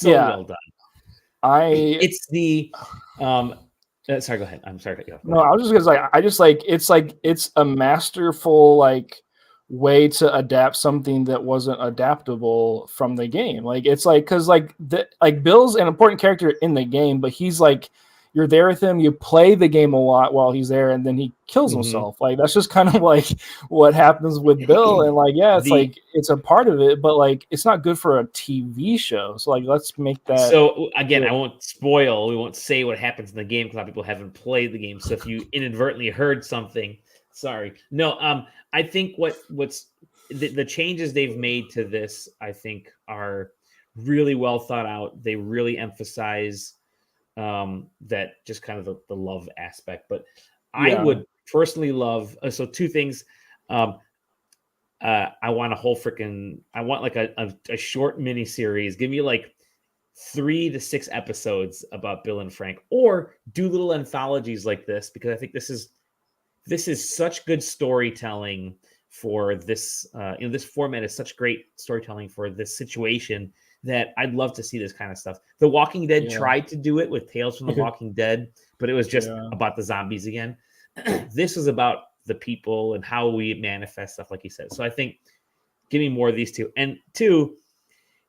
Well done. It's the sorry, go ahead. I'm sorry to cut you off. No, I was just gonna it's a masterful like way to adapt something that wasn't adaptable from the game. Like it's like because like Bill's an important character in the game, but he's like you're there with him, you play the game a lot while he's there, and then he kills himself. Like that's just kind of like what happens with Bill. And like it's like it's a part of it, but like it's not good for a TV show. So like let's make that. So again, I won't spoil. We won't say what happens in the game because a lot of people haven't played the game. So if you inadvertently heard something, sorry. No, I think what's the changes they've made to this, I think, are really well thought out. They really emphasize that just kind of the love aspect. But I would personally love so two things. I want a whole I want like a short mini series. Give me like 3 to 6 episodes about Bill and Frank, or do little anthologies like this, because I think this is such good storytelling for this. This format is such great storytelling for this situation that I'd love to see this kind of stuff. The Walking Dead tried to do it with Tales from the Walking Dead, but it was just about the zombies again. This is about the people and how we manifest stuff, like you said. So I think give me more of these two. And two,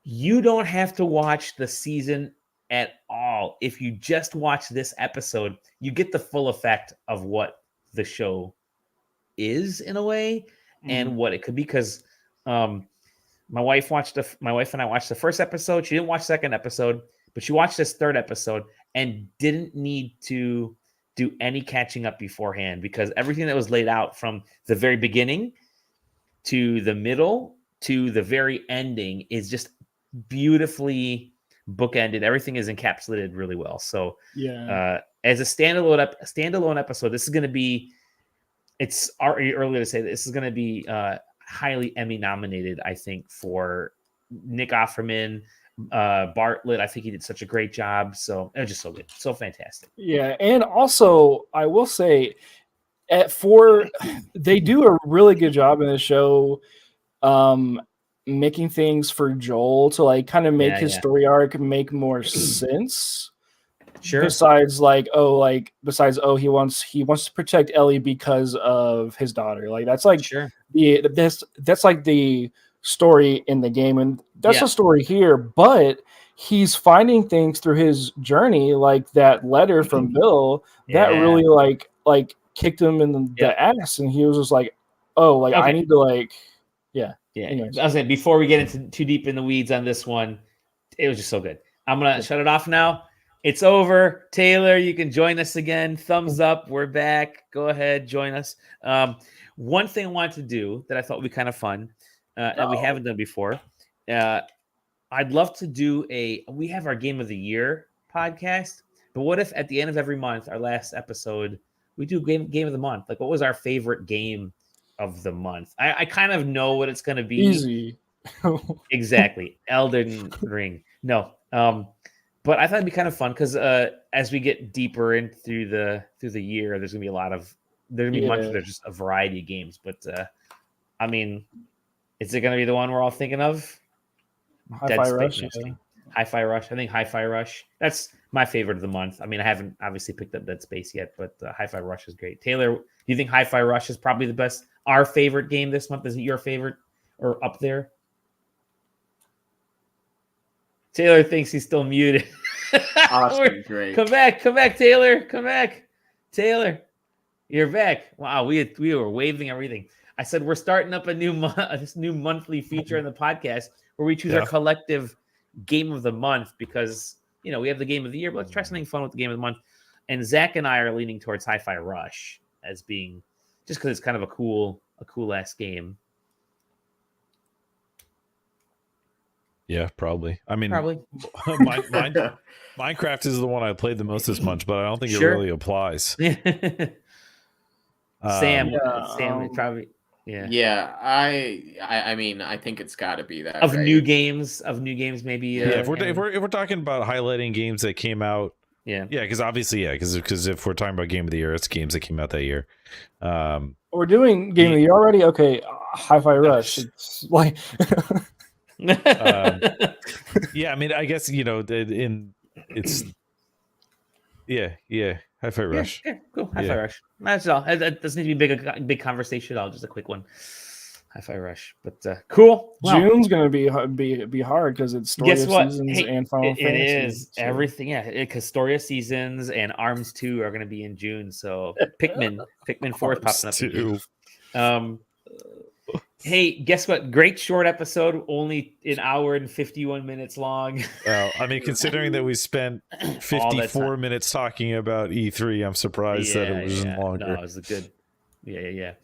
you don't have to watch the season at all. If you just watch this episode, you get the full effect of what the show is in a way and what it could be. Because my wife and I watched the first episode. She didn't watch the second episode, but she watched this third episode and didn't need to do any catching up beforehand, because everything that was laid out from the very beginning to the middle to the very ending is just beautifully bookended. Everything is encapsulated really well. So as a standalone episode, this is going to be, it's already early to say that this is going to be highly Emmy nominated, I think, for Nick Offerman, Bartlett. I think he did such a great job. So it was just so good. So fantastic. Yeah. And also I will say they do a really good job in the show making things for Joel to like kind of make his story arc make more sense. Sure. Besides he wants to protect Ellie because of his daughter. Like that's like that's like the story in the game, and that's a story here, but he's finding things through his journey, like that letter from Bill that really like kicked him in the ass, and he was just like, oh, like I need to like Anyways. I was saying, before we get into too deep in the weeds on this one, it was just so good. I'm gonna shut it off now. It's over. Taylor, you can join us again. Thumbs up. We're back. Go ahead, join us. One thing I wanted to do that I thought would be kind of fun that we haven't done before. I'd love to do we have our Game of the Year podcast, but what if at the end of every month, our last episode, we do game of the month? Like, what was our favorite game of the month? I kind of know what it's going to be. Easy. Exactly. Elden Ring. No. But I thought it'd be kind of fun because as we get deeper in through the year, there's gonna be there's just a variety of games. But I mean, is it gonna be the one we're all thinking of? Hi-Fi Rush. Hi-Fi Rush. I think Hi-Fi Rush. That's my favorite of the month. I mean, I haven't obviously picked up Dead Space yet, but Hi-Fi Rush is great. Taylor, do you think Hi-Fi Rush is probably the best? Our favorite game this month? Is it your favorite or up there? Taylor thinks he's still muted. Awesome, great. Come back, Taylor. Come back, Taylor. You're back. Wow, we were waving everything. I said we're starting up this new monthly feature in the podcast where we choose our collective game of the month because we have the game of the year, but let's try something fun with the game of the month. And Zach and I are leaning towards Hi-Fi Rush as being just because it's kind of a cool ass game. Yeah, probably. I mean, probably. Minecraft is the one I played the most this month, but I don't think it really applies. Sam, probably. Yeah. I mean, I think it's got to be that of new games, maybe. If we're talking about highlighting games that came out, because obviously, because if we're talking about game of the year, it's games that came out that year. We're doing game of the year already. Okay, Hi-Fi Rush. It's like. I mean, I guess it's Hi-Fi Rush. Yeah, cool. Hi-Fi Rush. That's all. That doesn't need to be a big conversation at all. Just a quick one. Hi-Fi Rush, but cool. Wow. June's gonna be hard because it's Story of Seasons and Final Fantasy. It is everything. Yeah, because Story of Seasons and Arms 2 are gonna be in June. So Pikmin 4 is popping up in June. Hey, guess what? Great short episode, only an hour and 51 minutes long. Well, I mean, considering that we spent 54 minutes talking about E3, I'm surprised that it wasn't longer. No, it was good. Yeah.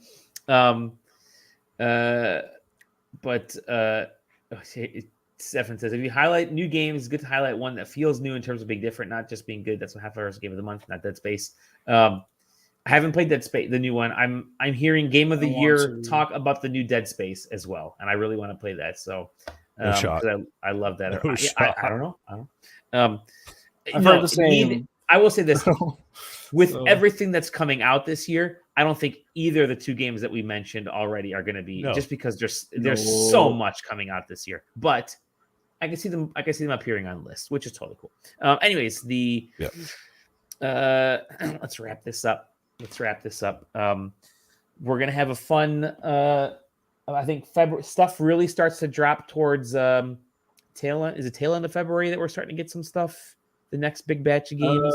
But Stefan says, if you highlight new games, it's good to highlight one that feels new in terms of being different, not just being good. That's what Hi-Fi Rush game of the month, not Dead Space. I haven't played Dead Space, the new one. I'm hearing Game of the Year talk about the new Dead Space as well, and I really want to play that. So, I love that. I don't know. I've heard the same. I will say this: with everything that's coming out this year, I don't think either of the two games that we mentioned already are going to be just because there's so much coming out this year. But I can see them appearing on lists, which is totally cool. Anyways, let's wrap this up. We're gonna have a fun. I think February stuff really starts to drop towards tail end. Is it tail end of February that we're starting to get some stuff? The next big batch of games.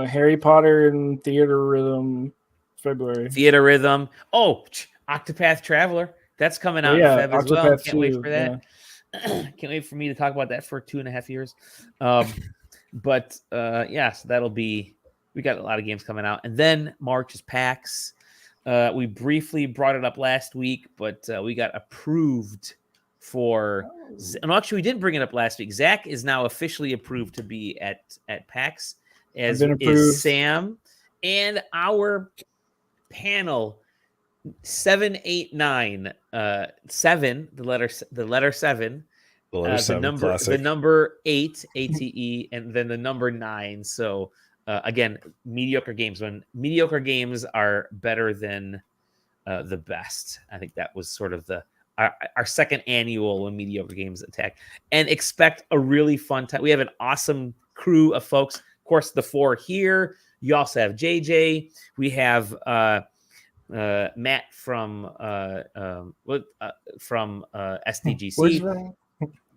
Harry Potter and Theater Rhythm, February. Theater Rhythm. Oh, Octopath Traveler. That's coming out in Feb as well. Can't wait for that. Yeah. Can't wait for me to talk about that for 2.5 years. So that'll be. We got a lot of games coming out. And then March is PAX. We briefly brought it up last week, but we got approved for... And actually, we didn't bring it up last week. Zach is now officially approved to be at PAX, as is Sam. And our panel, 789, 7, the letter 7, the number 8, ATE, and then the number 9. So... again, mediocre games. When mediocre games are better than the best, I think that was sort of our second annual when mediocre games attack. And expect a really fun time. We have an awesome crew of folks. Of course, the 4 here. You also have JJ. We have Matt from SDGC.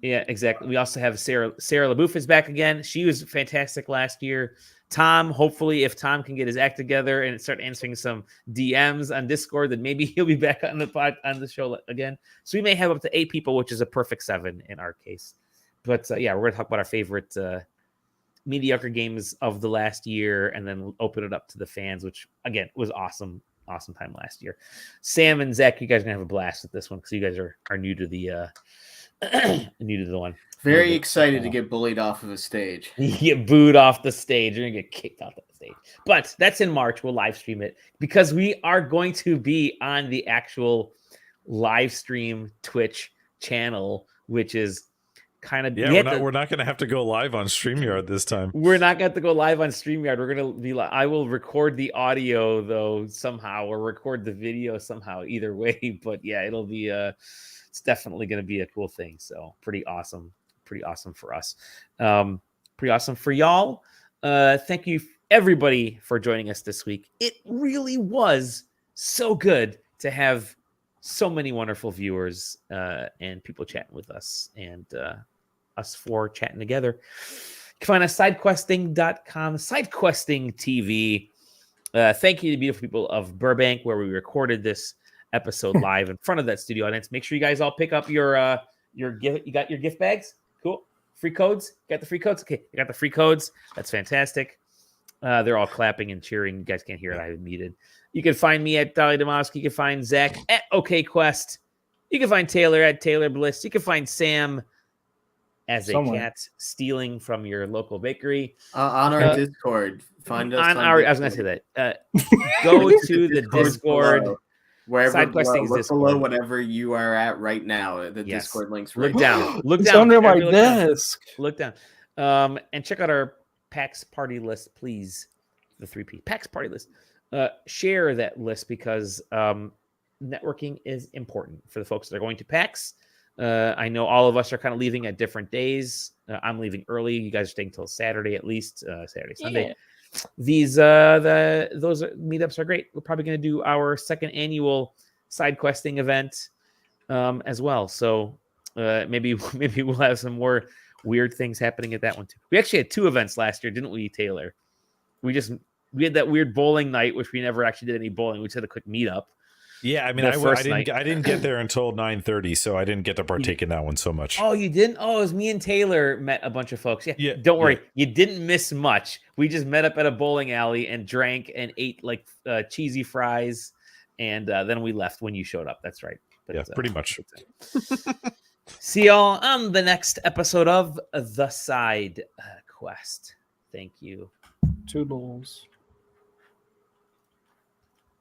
Yeah, exactly. We also have Sarah LaBouffe is back again. She was fantastic last year. Tom, hopefully, if Tom can get his act together and start answering some DMs on Discord, then maybe he'll be back on the show again. So we may have up to 8 people, which is a perfect 7 in our case. But we're going to talk about our favorite mediocre games of the last year, and then we'll open it up to the fans, which again was awesome time last year. Sam and Zach, you guys are going to have a blast with this one because you guys are new to the one. Very excited to get bullied off of a stage. You get booed off the stage. You're going to get kicked off the stage. But that's in March. We'll live stream it because we are going to be on the actual live stream Twitch channel, which is kind of we're not going to have to go live on StreamYard this time. We're not going to go live on StreamYard. We're going to be I will record the audio though somehow, or record the video somehow. Either way, but yeah, it'll be it's definitely going to be a cool thing. So pretty awesome for us. Pretty awesome for y'all. Thank you everybody for joining us this week. It really was so good to have so many wonderful viewers and people chatting with us, and us four chatting together. You can find us sidequesting.com, SideQuesting TV. Thank you to the beautiful people of Burbank, where we recorded this episode live in front of that studio audience. Make sure you guys all pick up your gift. You got your gift bags? Cool. Free codes? Got the free codes? Okay, you got the free codes. That's fantastic. They're all clapping and cheering. You guys can't hear it. I muted. You can find me at Dolly Demoski. You can find Zach at OKQuest. You can find Taylor at Taylor Bliss. You can find Sam as a cat stealing from your local bakery. On our Discord. Find us on our. I was going to say that. Go to the Discord. Below. Wherever SideQuesting look below whatever you are at right now. The Discord links. Look down. Look it's down. under my desk. Look down. And check out our PAX party list, please. The 3P PAX party list. Share that list, because networking is important for the folks that are going to PAX. I know all of us are kind of leaving at different days. I'm leaving early. You guys are staying till Saturday at least. Saturday, Sunday. Yeah. Those meetups are great. We're probably going to do our second annual SideQuesting event as well. So maybe we'll have some more weird things happening at that one too. We actually had 2 events last year, didn't we, Taylor? We had that weird bowling night, which we never actually did any bowling. We just had a quick meetup. Yeah, I mean, I didn't get there until 9:30, so I didn't get to partake in that one so much. Oh, you didn't? Oh, it was me and Taylor met a bunch of folks. Yeah. Don't worry, you didn't miss much. We just met up at a bowling alley and drank and ate like cheesy fries, and then we left when you showed up. That's right. But, yeah, pretty much. See y'all on the next episode of The Side Quest. Thank you. Toodles.